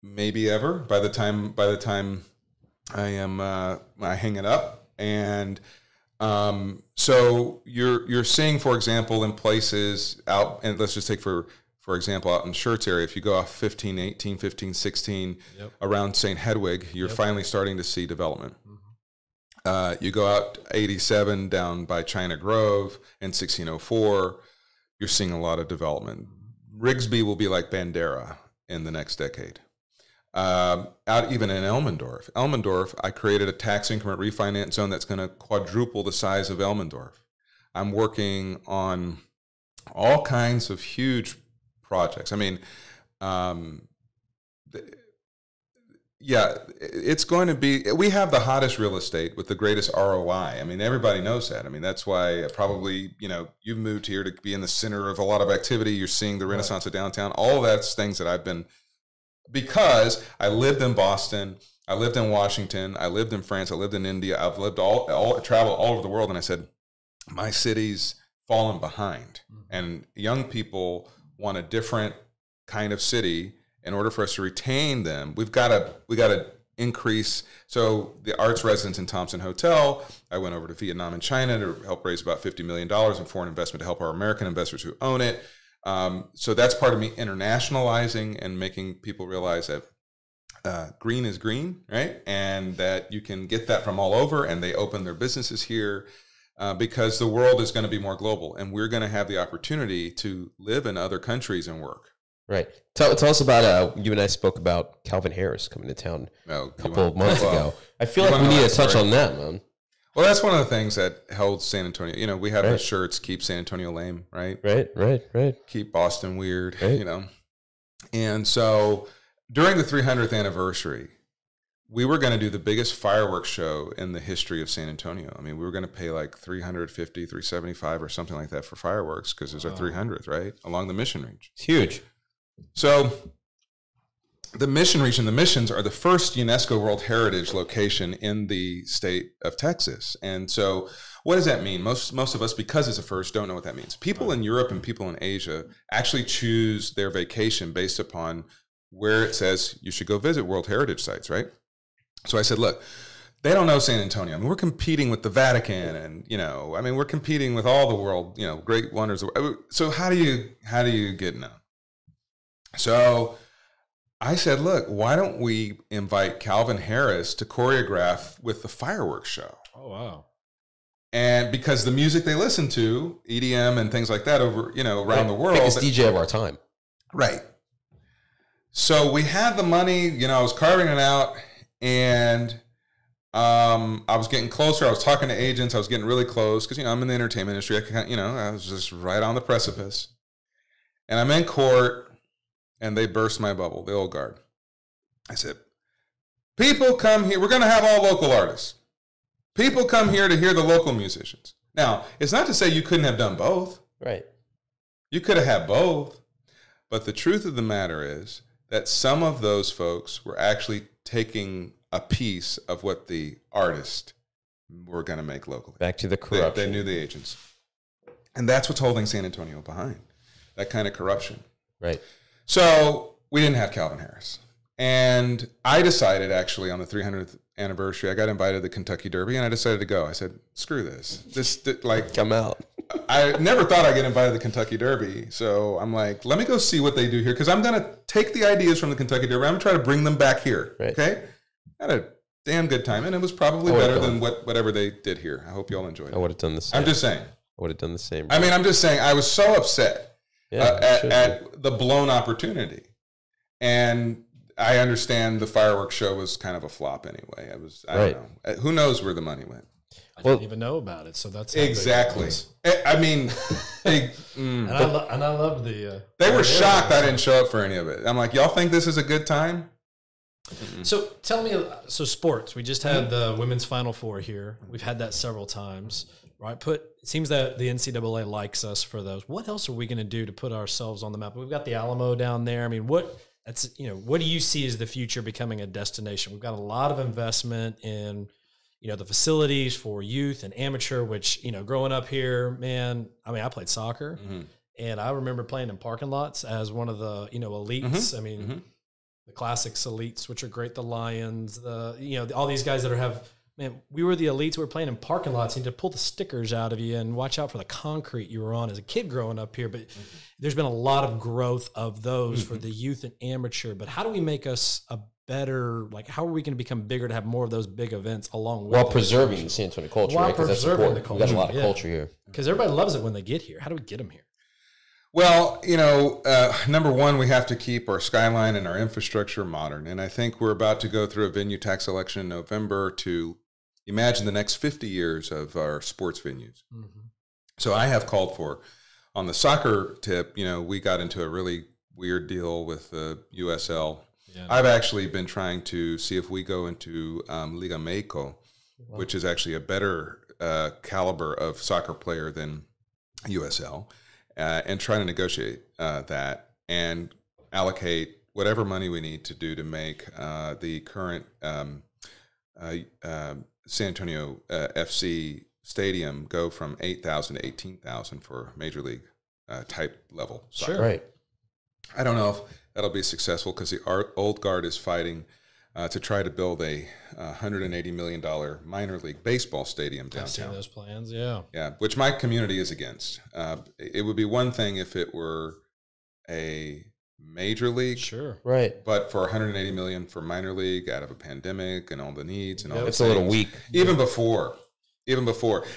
maybe ever by the time I hang it up. And so you're seeing, for example, in places out, and let's just take for example, out in Schertz area, if you go off 1518, 1516, around St. Hedwig, you're finally starting to see development. You go out 87 down by China Grove and 1604, you're seeing a lot of development. Rigsby will be like Bandera in the next decade. Out even in Elmendorf, I created a tax increment refinance zone that's going to quadruple the size of Elmendorf. I'm working on all kinds of huge projects. I mean, it's going to be, we have the hottest real estate with the greatest ROI. I mean, everybody knows that. I mean, that's why probably, you've moved here to be in the center of a lot of activity. You're seeing the renaissance of downtown. All of that's things that I've been, because I lived in Boston, I lived in Washington, I lived in France, I lived in India, I've lived traveled all over the world. And I said, my city's fallen behind. And young people want a different kind of city. In order for us to retain them, we got to increase. So the arts residence in Thompson Hotel, I went over to Vietnam and China to help raise about $50 million in foreign investment to help our American investors who own it. So that's part of me internationalizing and making people realize that green is green, right? And that you can get that from all over, and they open their businesses here because the world is going to be more global, and we're going to have the opportunity to live in other countries and work. Right. Tell us about, you and I spoke about Calvin Harris coming to town a couple of months ago. I feel like we need to touch on that, man. Well, that's one of the things that held San Antonio. We have the shirts, keep San Antonio lame, right? Right. Keep Boston weird, And so during the 300th anniversary, we were going to do the biggest fireworks show in the history of San Antonio. I mean, we were going to pay like $350, $375 or something like that for fireworks because it's our 300th, right? Along the Mission Reach. It's huge. So the Mission Reach and the Missions are the first UNESCO World Heritage location in the state of Texas. And so what does that mean? Most of us, because it's a first, don't know what that means. People in Europe and people in Asia actually choose their vacation based upon where it says you should go visit World Heritage sites, right? So I said, look, they don't know San Antonio. I mean, we're competing with the Vatican and, we're competing with all the world, great wonders. So how do you get known? So I said, look, why don't we invite Calvin Harris to choreograph with the fireworks show? Oh, wow. And because the music they listen to, EDM and things like that around the world. Biggest DJ of our time. Right. So we had the money, I was carving it out. And I was getting closer. I was talking to agents. I was getting really close because, I'm in the entertainment industry. I was just right on the precipice. And I'm in court, and they burst my bubble, the old guard. I said, people come here. We're going to have all local artists. People come here to hear the local musicians. Now, it's not to say you couldn't have done both. Right. You could have had both. But the truth of the matter is that some of those folks were actually taking a piece of what the artists were going to make locally. Back to the corruption. They knew the agents. And that's what's holding San Antonio behind, that kind of corruption. Right. So we didn't have Calvin Harris. And I decided, actually, on the 300th anniversary, I got invited to the Kentucky Derby, and I decided to go. I said, screw this. Come out. I never thought I'd get invited to the Kentucky Derby. So I'm like, let me go see what they do here. Because I'm going to take the ideas from the Kentucky Derby. I'm going to try to bring them back here. Right. Okay? I had a damn good time. And it was probably better than whatever they did here. I hope you all enjoyed it. I would have done the same. I'm just saying. I would have done the same. I mean, I'm just saying. I was so upset at the blown opportunity. And I understand the fireworks show was kind of a flop anyway. I don't know. Who knows where the money went? I didn't even know about it, so that's exactly. I mean, and I love the. They were shocked I didn't show up for any of it. I'm like, y'all think this is a good time? So tell me, sports. We just had the women's Final Four here. We've had that several times, right? It seems that the NCAA likes us for those. What else are we going to do to put ourselves on the map? We've got the Alamo down there. I mean, what do you see as the future becoming a destination? We've got a lot of investment in, the facilities for youth and amateur, which, growing up here, man, I mean, I played soccer and I remember playing in parking lots as one of the, elites. I mean, the classics elites, which are great. The Lions, all these guys that we were the elites. We were playing in parking lots. You need to pull the stickers out of you and watch out for the concrete you were on as a kid growing up here. But there's been a lot of growth of those for the youth and amateur. But how do we make us a better, how are we going to become bigger to have more of those big events along with while preserving the San Antonio culture, right? Because that's important. We've got a lot of culture here. Because everybody loves it when they get here. How do we get them here? Well, number one, we have to keep our skyline and our infrastructure modern. And I think we're about to go through a venue tax election in November to imagine the next 50 years of our sports venues. So I have called for, on the soccer tip, we got into a really weird deal with the USL. Yeah. I've actually been trying to see if we go into Liga Mexico, which is actually a better caliber of soccer player than USL, and try to negotiate that and allocate whatever money we need to do to make the current San Antonio FC stadium go from 8,000 to 18,000 for major league type level soccer. Sure. Right. I don't know if that'll be successful because the old guard is fighting to try to build a $180 million minor league baseball stadium downtown. I've seen those plans, yeah. Yeah, which my community is against. It would be one thing if it were a major league. Sure. Right. But for $180 million for minor league out of a pandemic and all the needs and all the it's things, a little weak. Even before.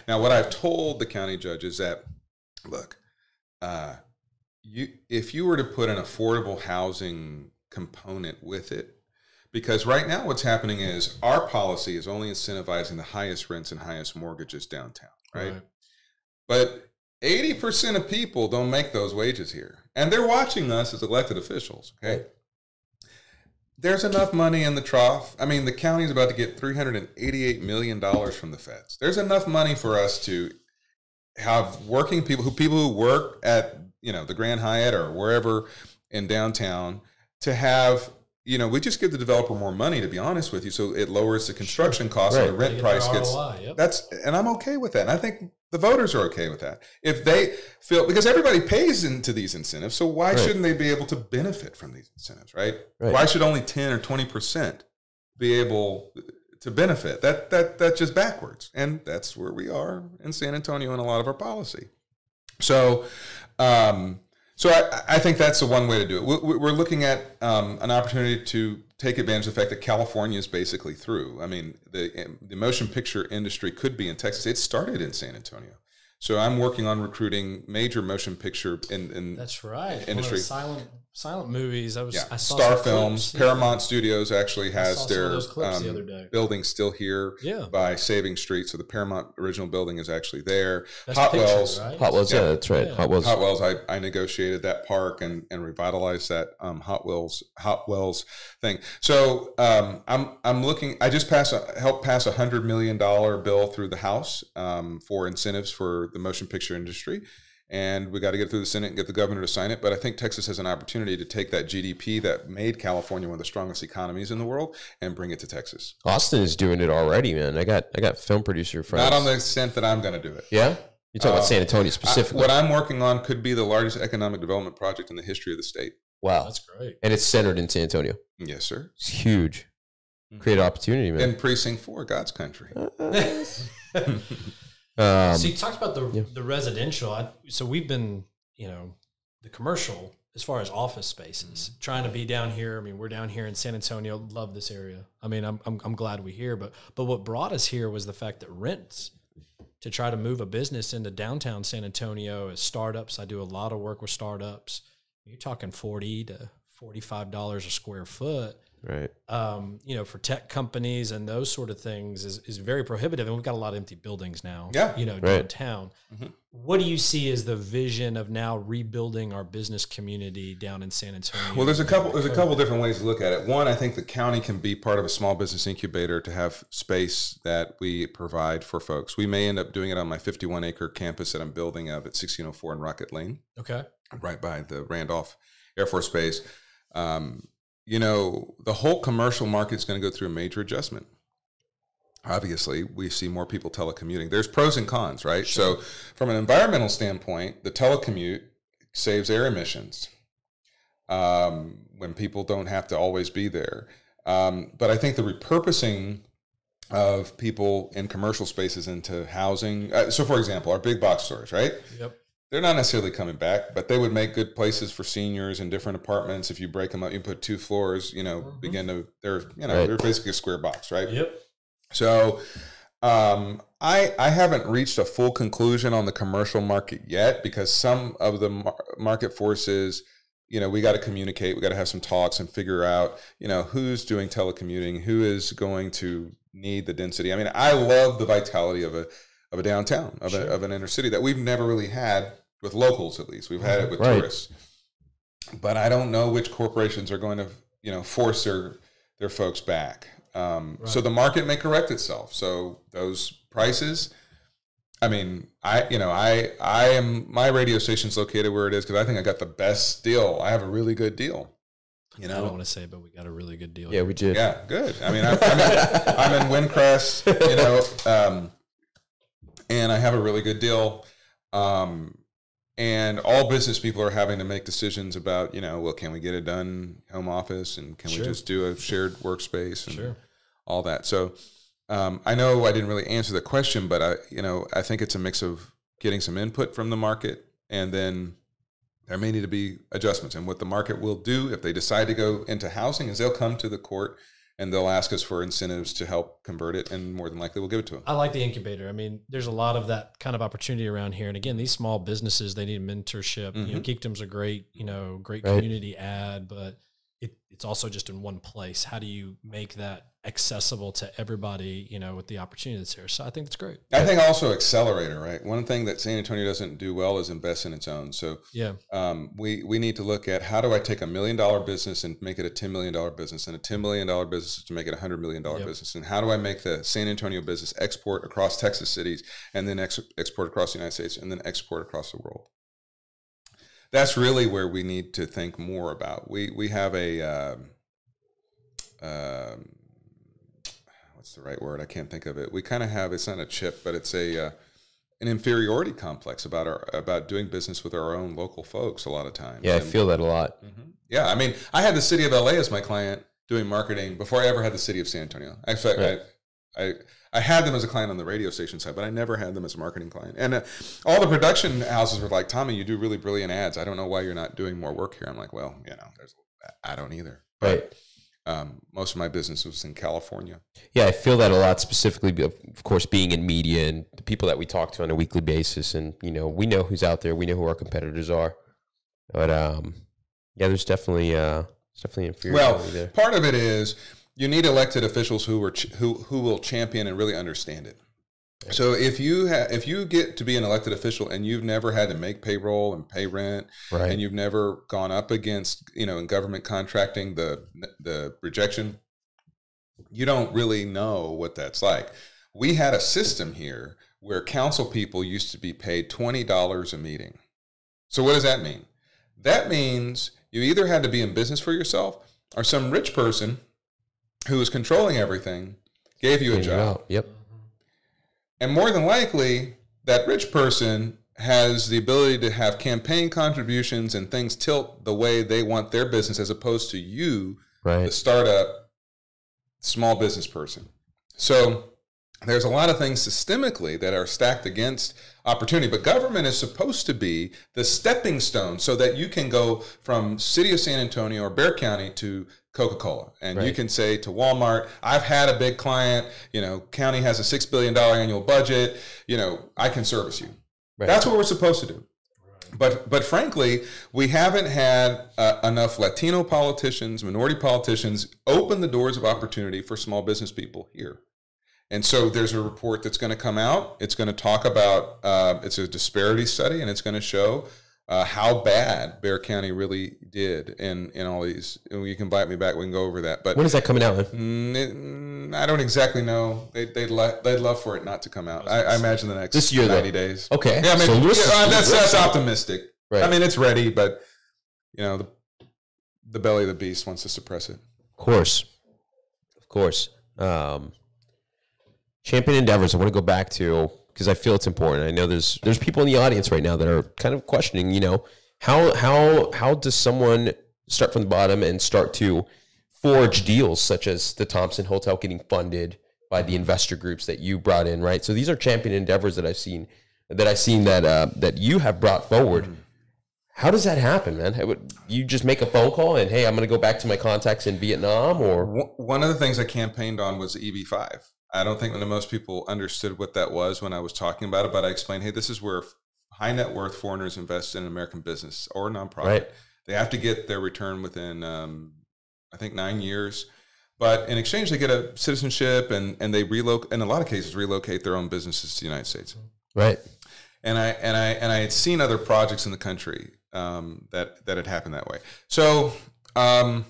Now, what I've told the county judge is that, look, if you were to put an affordable housing component with it, because right now what's happening is our policy is only incentivizing the highest rents and highest mortgages downtown, right? But 80% of people don't make those wages here. And they're watching us as elected officials, okay? there's enough money in the trough. I mean, the county's about to get $388 million from the feds. There's enough money for us to have working people who work at, the Grand Hyatt or wherever in downtown to have, we just give the developer more money, to be honest with you. So it lowers the construction cost and the rent price gets, and I'm okay with that. And I think the voters are okay with that. If they feel, because everybody pays into these incentives, so why shouldn't they be able to benefit from these incentives, right? Why should only 10 or 20% be able to benefit? That's just backwards. And that's where we are in San Antonio in a lot of our policy. So, I think that's the one way to do it. We're looking at an opportunity to take advantage of the fact that California is basically through. I mean, the motion picture industry could be in Texas. It started in San Antonio. So I'm working on recruiting major motion picture in that's right industry. Silent movies. I saw Star Films. Clips, Paramount Studios actually has their the building still here by Saving Street. So the Paramount original building is actually there. Best Hot Picture, Wells, right? That's right. Yeah. Hot Wells. I negotiated that park and revitalized that Hot Wells thing. So I'm looking. I just helped pass $100 million bill through the House for incentives for the motion picture industry. And we got to get through the Senate and get the governor to sign it. But I think Texas has an opportunity to take that GDP that made California one of the strongest economies in the world and bring it to Texas. Austin is doing it already, man. I got film producer friends. Not on the extent that I'm going to do it. Yeah? You're talking about San Antonio specifically. What I'm working on could be the largest economic development project in the history of the state. Wow. That's great. And it's centered in San Antonio. Yes, sir. It's huge. Create opportunity, man. In Precinct 4, God's country. So you talked about the residential. So we've been, the commercial as far as office spaces, trying to be down here. I mean, we're down here in San Antonio. Love this area. I mean, I'm glad we're here. But what brought us here was the fact that rents, to try to move a business into downtown San Antonio as startups. I do a lot of work with startups. You're talking $40 to $45 a square foot. Right. For tech companies and those sort of things is very prohibitive. And we've got a lot of empty buildings now, downtown. Mm-hmm. What do you see as the vision of now rebuilding our business community down in San Antonio? Well, there's a couple different ways to look at it. One, I think the county can be part of a small business incubator to have space that we provide for folks. We may end up doing it on my 51-acre campus that I'm building out at 1604 in Rocket Lane. Okay. Right by the Randolph Air Force Base. The whole commercial market is going to go through a major adjustment. Obviously, we see more people telecommuting. There's pros and cons, right? Sure. So from an environmental standpoint, the telecommute saves air emissions when people don't have to always be there. But I think the repurposing of people in commercial spaces into housing. So, for example, our big box stores, right? Yep. They're not necessarily coming back, but they would make good places for seniors in different apartments. If you break them up, you put 2 floors, they're basically a square box, right? Yep. So I haven't reached a full conclusion on the commercial market yet because some of the market forces, we got to communicate, we got to have some talks and figure out, who's doing telecommuting, who is going to need the density. I mean, I love the vitality of a downtown, of an inner city that we've never really had with locals, at least. We've had it with tourists. But I don't know which corporations are going to, force their folks back. So the market may correct itself. So those prices, I mean, my radio station's located where it is because I think I got the best deal. I have a really good deal. I don't want to say, but we got a really good deal. Yeah, we did. Yeah, good. I mean, I'm in Windcrest, and I have a really good deal. And all business people are having to make decisions about, can we get it done home office and can we just do a shared workspace and all that. So I know I didn't really answer the question, but I think it's a mix of getting some input from the market and then there may need to be adjustments. And what the market will do if they decide to go into housing is they'll come to the court and they'll ask us for incentives to help convert it, and more than likely we'll give it to them. I like the incubator. I mean, there's a lot of that kind of opportunity around here. And again, these small businesses, they need mentorship. Mm-hmm. Geekdom's a great, great community ad, but it's also just in one place. How do you make that accessible to everybody, you know, with the opportunity that's here. So I think it's great. I think also accelerator, right? One thing that San Antonio doesn't do well is invest in its own. So we need to look at, how do I take $1 million business and make it a $10 million business, and a $10 million business to make it a $100 million business? And how do I make the San Antonio business export across Texas cities, and then export across the United States, and then export across the world? That's really where we need to think more about. We have a, what's the right word? I can't think of it. We kind of have, it's not a chip, but it's an inferiority complex about doing business with our own local folks a lot of times. Yeah, I feel that a lot. Mm-hmm. Yeah, I mean, I had the city of LA as my client doing marketing before I ever had the city of San Antonio. Actually, I had them as a client on the radio station side, but I never had them as a marketing client. And all the production houses were like, Tommy, you do really brilliant ads. I don't know why you're not doing more work here. I'm like, well, you know, I don't either. But, most of my business was in California. Yeah, I feel that a lot, specifically, of course, being in media and the people that we talk to on a weekly basis. And, you know, we know who's out there. We know who our competitors are. But, yeah, there's definitely inferiority there. Part of it is you need elected officials who will champion and really understand it. So if you get to be an elected official and you've never had to make payroll and pay rent, and you've never gone up against, you know, in government contracting, the rejection, you don't really know what that's like. We had a system here where council people used to be paid $20 a meeting. So what does that mean? That means you either had to be in business for yourself, or some rich person who was controlling everything gave you a job. Yep. And more than likely, that rich person has the ability to have campaign contributions and things tilt the way they want their business, as opposed to you, the startup small business person. So there's a lot of things systemically that are stacked against opportunity, but government is supposed to be the stepping stone so that you can go from city of San Antonio or Bexar County to Coca-Cola. And you can say to Walmart, I've had a big client, you know, county has a $6 billion annual budget, you know, I can service you. That's what we're supposed to do. But frankly, we haven't had enough Latino politicians, minority politicians open the doors of opportunity for small business people here. And so there's a report that's going to come out. It's going to talk about, it's a disparity study, and it's going to show how bad Bexar County really did in all these. And you can invite me back. We can go over that. But when is that coming out? I don't exactly know. They'd love for it not to come out. I imagine the next this year, 90 days. Okay. Yeah, maybe, so that's optimistic. Right. I mean, it's ready, but you know, the belly of the beast wants to suppress it. Of course. Champion endeavors. I want to go back to, because I feel it's important. I know there's people in the audience right now that are kind of questioning, you know, how does someone start from the bottom and start to forge deals such as the Thompson Hotel getting funded by the investor groups that you brought in, right? So these are champion endeavors that I've seen that you have brought forward. How does that happen, man? You just make a phone call and, hey, I'm going to go back to my contacts in Vietnam? Or one of the things I campaigned on was the EB5. I don't think that most people understood what that was when I was talking about it, but I explained, hey, this is where high net worth foreigners invest in American business or nonprofit. Right. They have to get their return within, I think, 9 years. But in exchange, they get a citizenship, and they relocate. In a lot of cases, relocate their own businesses to the United States. Right. And I had seen other projects in the country that had happened that way. So a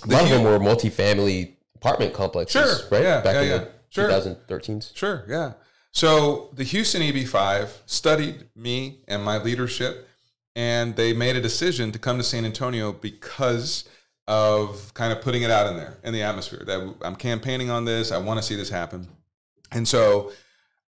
lot of them were multifamily apartment complexes, right? Yeah, back in the 2013s. Sure, yeah. So the Houston EB5 studied me and my leadership, and they made a decision to come to San Antonio because of kind of putting it out in there, in the atmosphere, that I'm campaigning on this, I want to see this happen. And so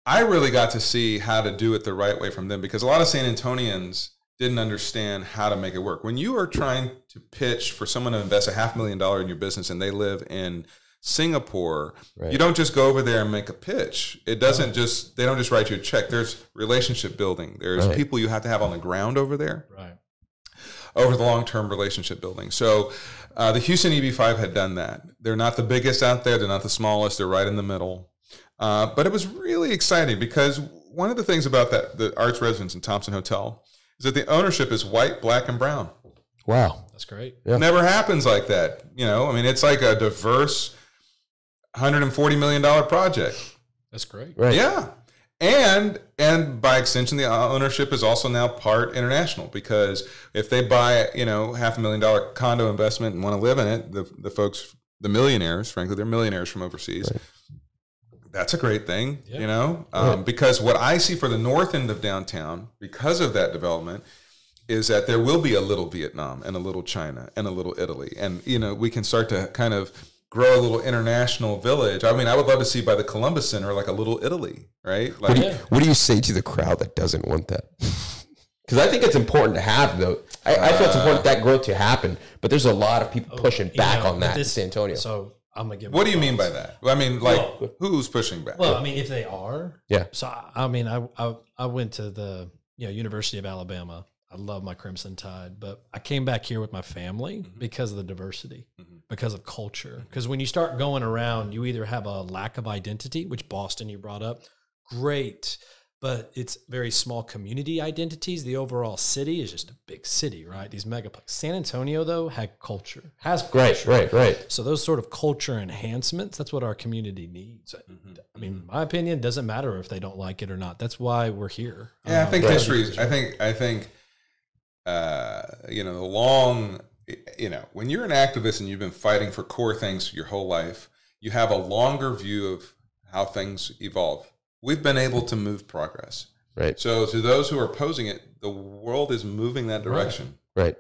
I really got to see how to do it the right way from them, because a lot of San Antonians didn't understand how to make it work. When you are trying to pitch for someone to invest $500,000 in your business and they live in Singapore, you don't just go over there and make a pitch. It doesn't just, they don't just write you a check. There's relationship building. There's people you have to have on the ground over there. Over the long-term relationship building. So the Houston EB5 had done that. They're not the biggest out there. They're not the smallest. They're right in the middle. But it was really exciting, because one of the things about the Arts Residence in Thompson Hotel is that the ownership is white, black, and brown. Wow. That's great. Yeah. It never happens like that. You know, I mean, it's like a diverse $140 million project. That's great. Right. Yeah. And by extension, the ownership is also now part international, because if they buy, $500,000 condo investment and want to live in it, the folks, the millionaires, frankly, they're millionaires from overseas. Right. That's a great thing, Right. because what I see for the north end of downtown, because of that development, is that there will be a little Vietnam and a little China and a little Italy. And, we can start to kind of grow a little international village. I mean, I would love to see by the Columbus Center, like a little Italy, right? Like, What do you say to the crowd that doesn't want that? Because I think it's important to have, though. I feel it's important that growth to happen, but there's a lot of people pushing back on that in San Antonio. So I'm going to give what do you mean by that? I mean, who's pushing back? Well, I mean, if they are. Yeah. So, I mean, I went to the University of Alabama. I love my Crimson Tide, but I came back here with my family because of the diversity, because of culture. Because when you start going around, you either have a lack of identity, which Boston you brought up, great, but it's very small community identities. The overall city is just a big city, right? These megaplex. San Antonio, though, has culture. Right. So those sort of culture enhancements, that's what our community needs. I mean, in my opinion, it doesn't matter if they don't like it or not. That's why we're here. Yeah, I think history. I think. When you're an activist and you've been fighting for core things your whole life, you have a longer view of how things evolve. We've been able to move progress. Right. So to those who are opposing it, the world is moving that direction. Right.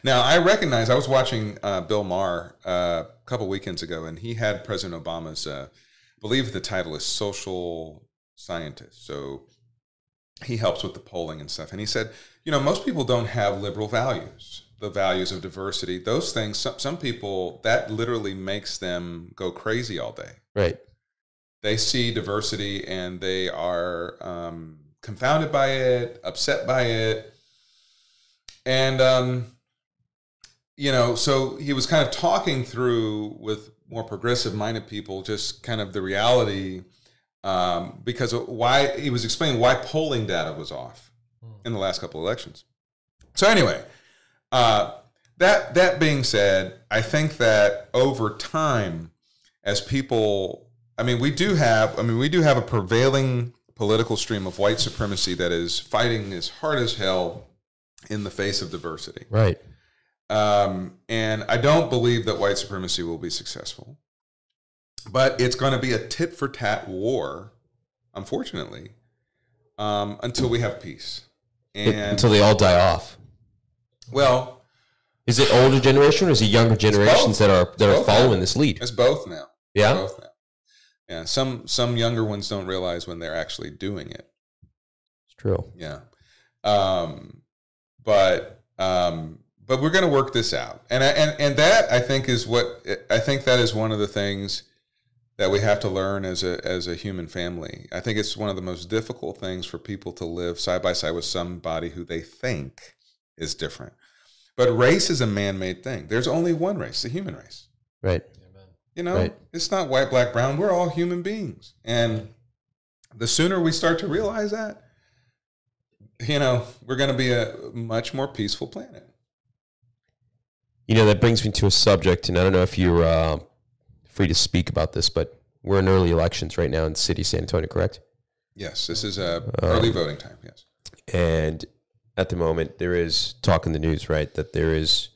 Now, I recognize, I was watching Bill Maher a couple weekends ago, and he had President Obama's, I believe the title is social scientist. So he helps with the polling and stuff. And he said, most people don't have liberal values, the values of diversity, those things. Some people, that literally makes them go crazy all day. Right. They see diversity and they are confounded by it, upset by it. And, so he was kind of talking through with more progressive-minded people just kind of the reality, because of why he was explaining why polling data was off in the last couple of elections. So anyway, that being said, I think that over time, as people, we do have a prevailing political stream of white supremacy that is fighting as hard as hell in the face of diversity. Right. And I don't believe that white supremacy will be successful, but it's going to be a tit for tat war, unfortunately, until we have peace. And until they all die off. Well, is it older generation or is it younger generations that are following this lead? It's both now. Yeah. It's both now. Yeah. Some younger ones don't realize when they're actually doing it. It's true. Yeah. But we're going to work this out. And that I think is that is one of the things that we have to learn as a human family. I think it's one of the most difficult things for people to live side by side with somebody who they think is different. But race is a man-made thing. There's only one race, the human race. Right. Right. It's not white, black, brown. We're all human beings. And the sooner we start to realize that, we're going to be a much more peaceful planet. That brings me to a subject, and I don't know if you're free to speak about this, but we're in early elections right now in the city of San Antonio, correct? Yes, this is early voting time, yes. And at the moment, there is talk in the news, right, that there is,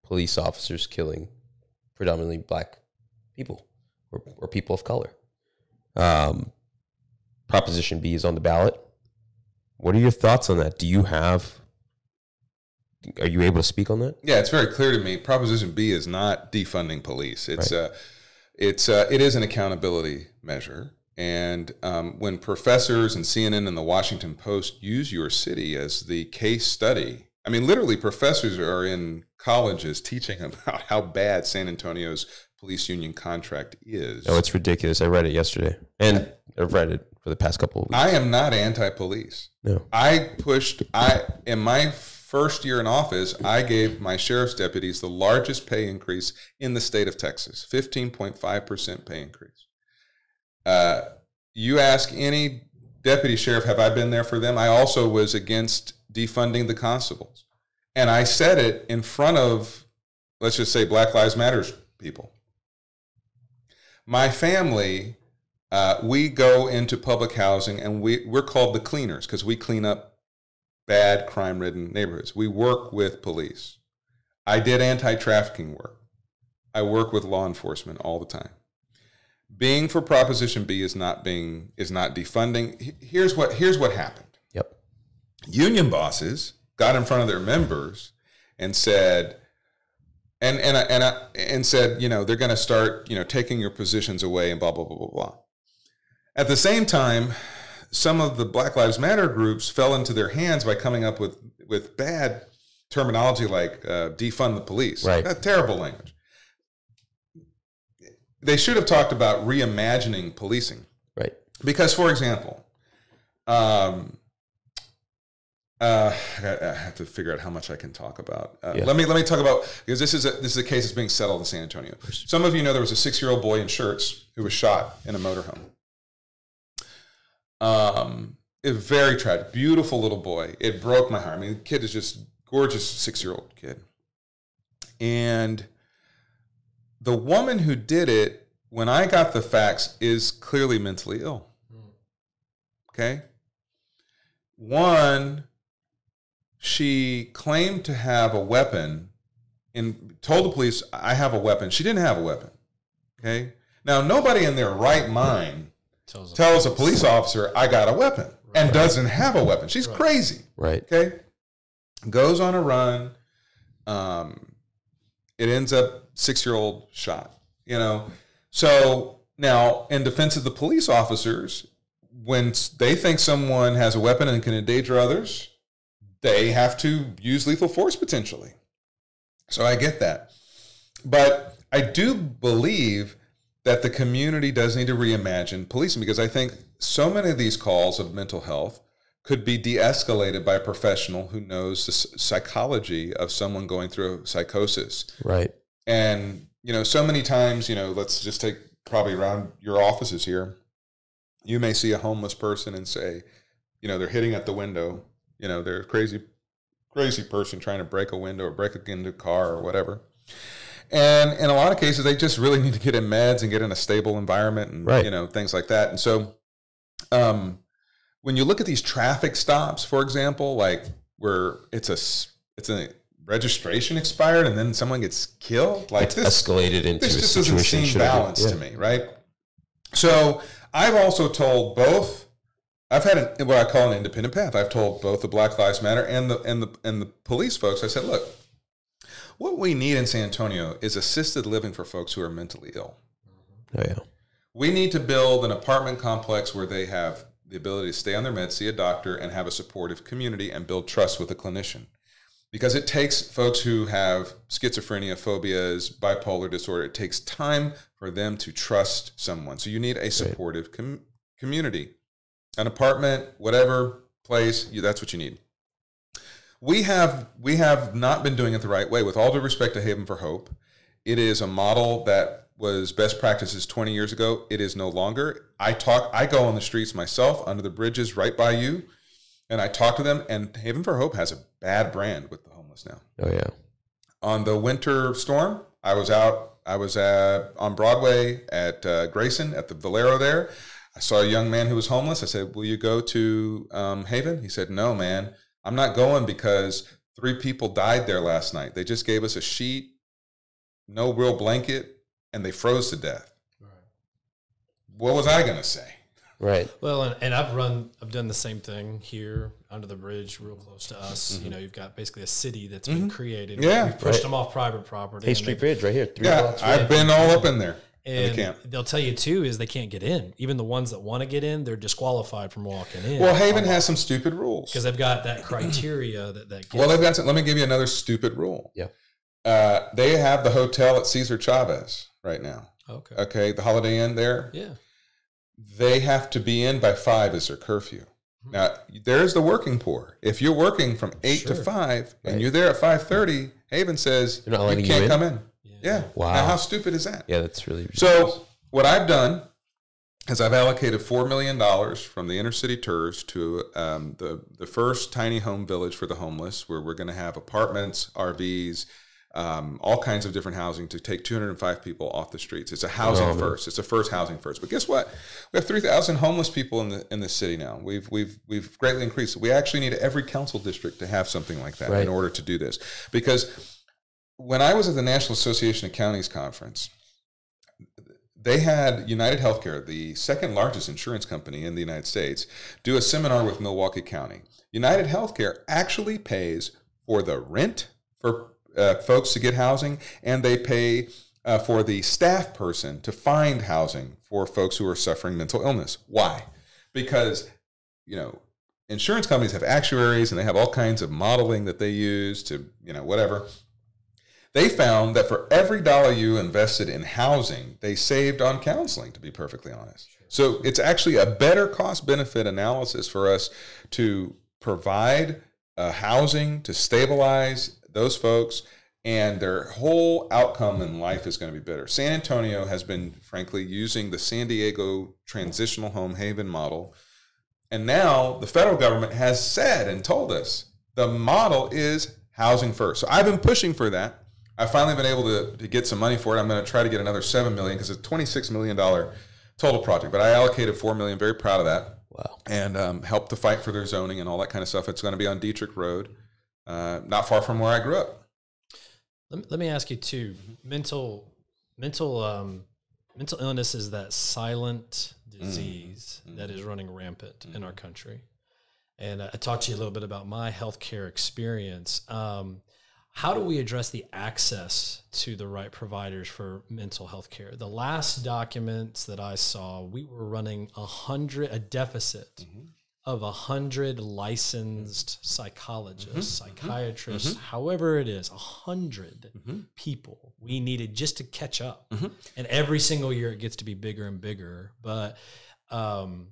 police officers killing predominantly black people or people of color. Proposition B is on the ballot. What are your thoughts on that? Are you able to speak on that? Yeah, it's very clear to me. Proposition B is not defunding police. It is an accountability measure. And when professors and CNN and the Washington Post use your city as the case study, literally professors are in colleges teaching about how bad San Antonio's police union contract is. Oh, it's ridiculous. I read it yesterday, and I've read it for the past couple of weeks. I am not anti-police. No. In my first year in office, I gave my sheriff's deputies the largest pay increase in the state of Texas, 15.5% pay increase. You ask any deputy sheriff, have I been there for them? I also was against defunding the constables. And I said it in front of let's just say Black Lives Matter people. My family, we go into public housing, and we're called the cleaners because we clean up bad, crime-ridden neighborhoods. We work with police. I did anti-trafficking work. I work with law enforcement all the time. Being for Proposition B is not defunding. Here's what happened. Yep. Union bosses got in front of their members and said, and said, they're going to start, taking your positions away and blah, blah, blah, blah, blah. At the same time, some of the Black Lives Matter groups fell into their hands by coming up with bad terminology like defund the police. Right. That's terrible language. They should have talked about reimagining policing. Right. Because, for example, I have to figure out how much I can talk about. Let me talk about, because this is a case that's being settled in San Antonio. Some of you know there was a 6-year-old boy in shirts who was shot in a motorhome. It was very tragic. Beautiful little boy. It broke my heart. I mean, the kid is just gorgeous 6-year-old kid. And the woman who did it, when I got the facts, is clearly mentally ill. Okay? One, she claimed to have a weapon and told the police, I have a weapon. She didn't have a weapon. Okay? Now, nobody in their right mind tells a police officer, I got a weapon, and doesn't have a weapon. She's crazy. Right. Okay? Goes on a run. It ends up 6-year-old shot, So now, in defense of the police officers, when they think someone has a weapon and can endanger others, they have to use lethal force potentially. So I get that. But I do believe that the community does need to reimagine policing, because I think so many of these calls of mental health could be de-escalated by a professional who knows the psychology of someone going through a psychosis. Right. And, so many times, let's just take probably around your offices here. You may see a homeless person and say, they're hitting at the window. They're a crazy person trying to break a window or break into a car or whatever. And in a lot of cases, they just really need to get in meds and get in a stable environment and, things like that. And so when you look at these traffic stops, for example, like where it's a registration expired and then someone gets killed, like it's escalated into this a just situation doesn't seem balanced to me, right? So I've also told both. I've had what I call an independent path. I've told both the Black Lives Matter and the police folks. I said, look, what we need in San Antonio is assisted living for folks who are mentally ill. Oh, yeah. We need to build an apartment complex where they have the ability to stay on their meds, see a doctor, and have a supportive community and build trust with a clinician. Because it takes folks who have schizophrenia, phobias, bipolar disorder, it takes time for them to trust someone. So you need a supportive community. An apartment, whatever place, that's what you need. We have not been doing it the right way. With all due respect to Haven for Hope, it is a model that was best practices 20 years ago. It is no longer. I go on the streets myself, under the bridges right by you, and I talk to them, and Haven for Hope has a bad brand with the homeless now. Oh, yeah. On the winter storm, I was on Broadway at Grayson at the Valero there. I saw a young man who was homeless. I said, will you go to Haven? He said, no, man, I'm not going because 3 people died there last night. They just gave us a sheet, no real blanket, and they froze to death. Right. What was I going to say? Right. Well, and I've done the same thing here under the bridge, real close to us. Mm-hmm. You've got basically a city that's been created. Yeah. We've pushed them off private property. Hay Street Bridge right here. 3 blocks. I've been all up in there. And they'll tell you, too, is they can't get in. Even the ones that want to get in, they're disqualified from walking in. Well, Haven has some stupid rules. Because they've got that criteria that gets. Well, they've got some. Let me give you another stupid rule. Yeah. They have the hotel at Cesar Chavez right now. Okay, the Holiday Inn there. Yeah. They have to be in by 5 as their curfew. Mm-hmm. Now, there's the working poor. If you're working from 8 to 5 and you're there at 5:30, Haven says you can't come in. Yeah. Wow. Now, how stupid is that? Yeah, that's really ridiculous. So what I've done is I've allocated $4 million from the inner city tours to the first tiny home village for the homeless, where we're going to have apartments, RVs, all kinds of different housing to take 205 people off the streets. It's a housing first. It's a first housing first. But guess what? We have 3,000 homeless people in the city now. We've greatly increased it. We actually need every council district to have something like that in order to do this. Because when I was at the National Association of Counties conference, they had United Healthcare, the second largest insurance company in the United States, do a seminar with Milwaukee County. United Healthcare actually pays for the rent for folks to get housing, and they pay for the staff person to find housing for folks who are suffering mental illness. Why? Because, insurance companies have actuaries and they have all kinds of modeling that they use to, whatever. They found that for every dollar you invested in housing, they saved on counseling, to be perfectly honest. Sure. So it's actually a better cost-benefit analysis for us to provide housing to stabilize those folks, and their whole outcome in life is going to be better. San Antonio has been, frankly, using the San Diego transitional home haven model, and now the federal government has said and told us the model is housing first. So I've been pushing for that. I've finally been able to get some money for it. I'm going to try to get another $7 million because it's a $26 million total project. But I allocated $4 million. Very proud of that. Wow. And helped to fight for their zoning and all that kind of stuff. It's going to be on Dietrich Road, not far from where I grew up. Let me ask you too. Mental illness is that silent disease that is running rampant in our country. And I talked to you a little bit about my healthcare experience. How do we address the access to the right providers for mental health care? The last documents that I saw, we were running a deficit of 100 licensed psychologists, psychiatrists, however it is, 100 people we needed just to catch up. And every single year it gets to be bigger and bigger. But going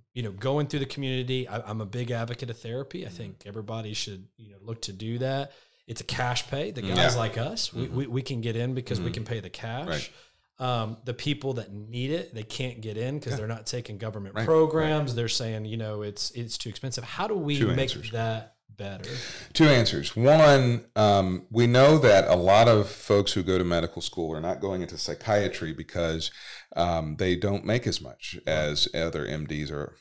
through the community, I'm a big advocate of therapy. I think everybody should, look to do that. It's a cash pay. The guys like us, we can get in because we can pay the cash. Right. The people that need it, they can't get in because they're not taking government programs. They're saying, it's too expensive. How do we make that better? Two answers. One, we know that a lot of folks who go to medical school are not going into psychiatry because they don't make as much as other MDs or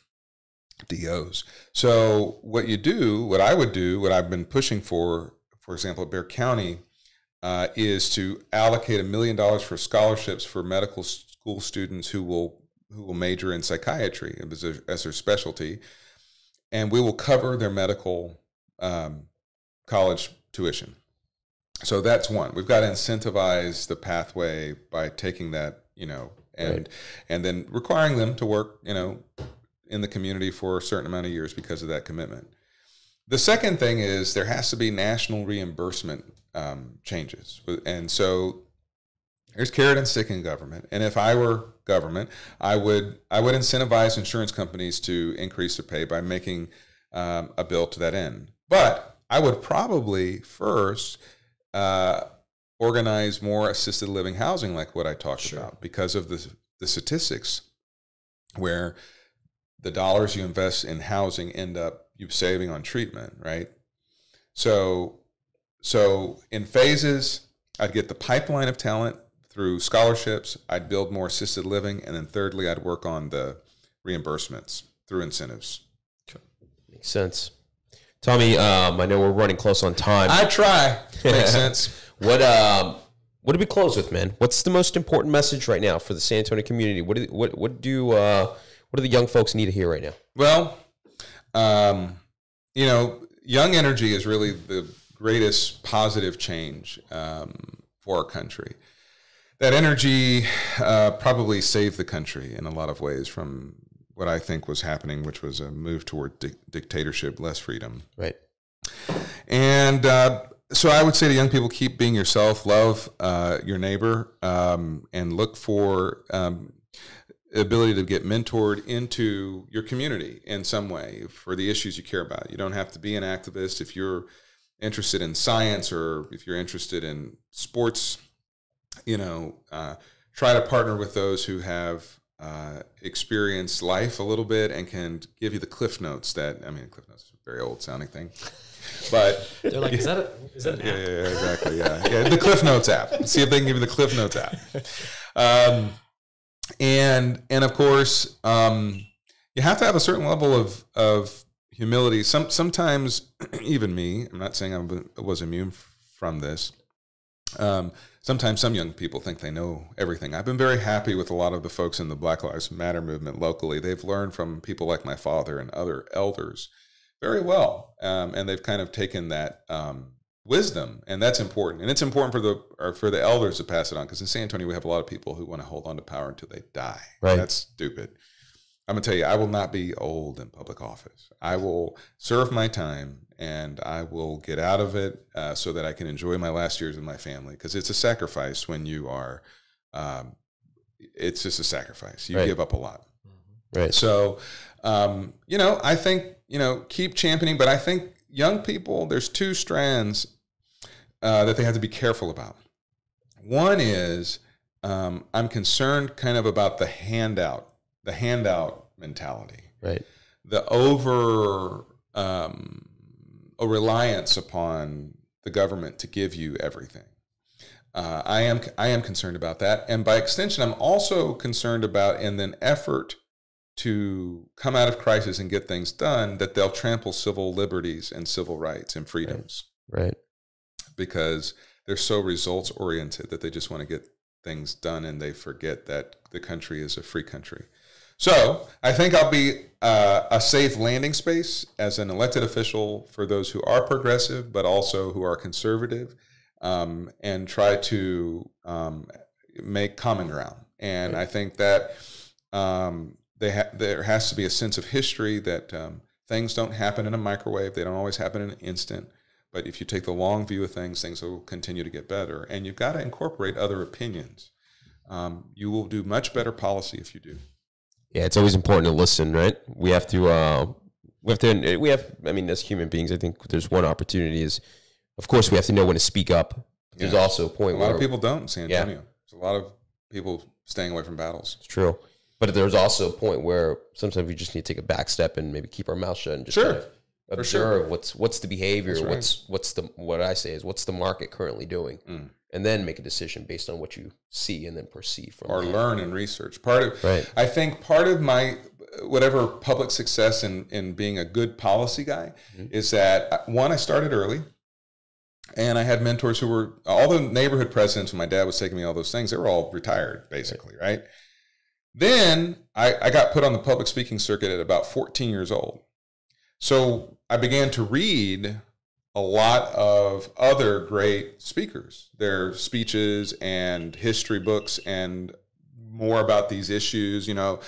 DOs. So what I would do, what I've been pushing for example, at Bexar County, is to allocate $1 million for scholarships for medical school students who will major in psychiatry as their specialty, and we will cover their medical college tuition. So that's one. We've got to incentivize the pathway by taking that, and then requiring them to work, in the community for a certain amount of years because of that commitment. The second thing is there has to be national reimbursement changes. And so there's carrot and stick in government. And if I were government, I would incentivize insurance companies to increase their pay by making a bill to that end. But I would probably first organize more assisted living housing like what I talked about because of the statistics where the dollars you invest in housing end up you saving on treatment, right? So in phases, I'd get the pipeline of talent through scholarships. I'd build more assisted living. And then thirdly, I'd work on the reimbursements through incentives. Makes sense. Tommy, I know we're running close on time. I try. Makes sense. What do we close with, man? What's the most important message right now for the San Antonio community? What do the young folks need to hear right now? Well, young energy is really the greatest positive change for our country. That energy probably saved the country in a lot of ways from what I think was happening, which was a move toward dictatorship, less freedom. Right. And so I would say to young people, keep being yourself, love your neighbor, and look for ability to get mentored into your community in some way for the issues you care about. You don't have to be an activist. If you're interested in science or if you're interested in sports, try to partner with those who have experience life a little bit and can give you the Cliff Notes Cliff Notes is a very old sounding thing, but they're like, is that an app? Yeah, exactly. Yeah. The Cliff Notes app. See if they can give you the Cliff Notes app. And of course, you have to have a certain level of humility. Sometimes even me, I'm not saying I was immune from this. Sometimes some young people think they know everything. I've been very happy with a lot of the folks in the Black Lives Matter movement locally. They've learned from people like my father and other elders very well, and they've kind of taken that wisdom, and that's important. And it's important for the elders to pass it on, because in San Antonio we have a lot of people who want to hold on to power until they die. Right. That's stupid. I'm going to tell you, I will not be old in public office. I will serve my time, and I will get out of it so that I can enjoy my last years with my family, because it's a sacrifice when you are, it's just a sacrifice. You give up a lot. Right. So, I think, keep championing, but I think young people, there's two strands that they have to be careful about. One is I'm concerned kind of about the handout mentality, right? The over a reliance upon the government to give you everything. I am concerned about that, and by extension, I'm also concerned about, in an effort to come out of crisis and get things done, that they'll trample civil liberties and civil rights and freedoms, right? Because they're so results oriented that they just want to get things done, and they forget that the country is a free country. So I think I'll be a safe landing space as an elected official for those who are progressive, but also who are conservative, and try to make common ground. And I think that there has to be a sense of history, that things don't happen in a microwave. They don't always happen in an instant. But if you take the long view of things, things will continue to get better. And you've got to incorporate other opinions. You will do much better policy if you do. Yeah, it's always important to listen, right? We have, I mean, as human beings, I think there's one opportunity is, of course, we have to know when to speak up. There's also a point where a lot of people don't in San Antonio. Yeah. There's a lot of people staying away from battles. It's true. But there's also a point where sometimes we just need to take a back step and maybe keep our mouth shut and just kind of observe what's the behavior, what's the market currently doing, and then make a decision based on what you see and then perceive from or learn and research. I think part of my whatever public success in being a good policy guy is that, one, I started early, and I had mentors who were all the neighborhood presidents when my dad was taking me all those things. They were all retired basically, right? Then I got put on the public speaking circuit at about 14 years old. So I began to read a lot of other great speakers, their speeches and history books, and more about these issues. I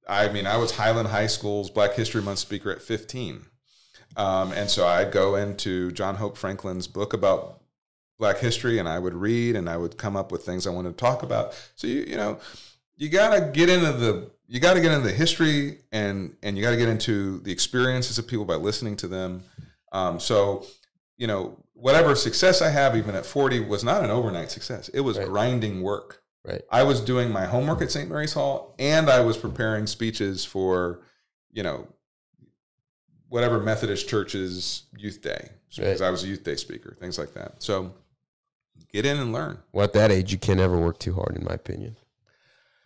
was Highland High School's Black History Month speaker at 15. And so I'd go into John Hope Franklin's book about Black history, and I would read, and I would come up with things I wanted to talk about. So, you got to get into the history, and you got to get into the experiences of people by listening to them. So, whatever success I have, even at 40, was not an overnight success. It was grinding work. Right. I was doing my homework at St. Mary's Hall, and I was preparing speeches for, whatever Methodist Church's youth day, because I was a youth day speaker, things like that. So get in and learn. Well, at that age, you can't ever work too hard, in my opinion.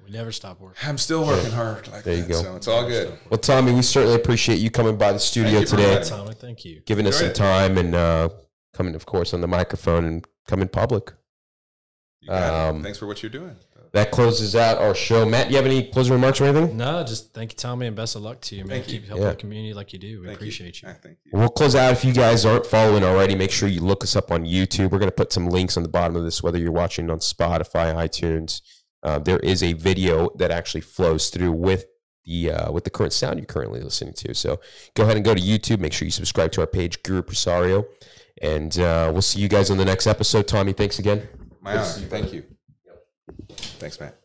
We never stop working. I'm still working hard like there that, you go. So it's all good. Well, Tommy, we certainly appreciate you coming by the studio today. Tommy, thank you. Giving us some time and coming, of course, on the microphone and coming public. Thanks for what you're doing. That closes out our show. Matt, do you have any closing remarks or anything? No, just thank you, Tommy, and best of luck to you, man. Keep helping the community like you do. We appreciate you. Thank you. We'll close out. If you guys aren't following already, make sure you look us up on YouTube. We're going to put some links on the bottom of this, whether you're watching on Spotify, iTunes. There is a video that actually flows through with the current sound you're currently listening to. So go ahead and go to YouTube. Make sure you subscribe to our page, Gurupresario, and we'll see you guys on the next episode. Tommy, thanks again. My honor. Thank you. Thanks, Matt.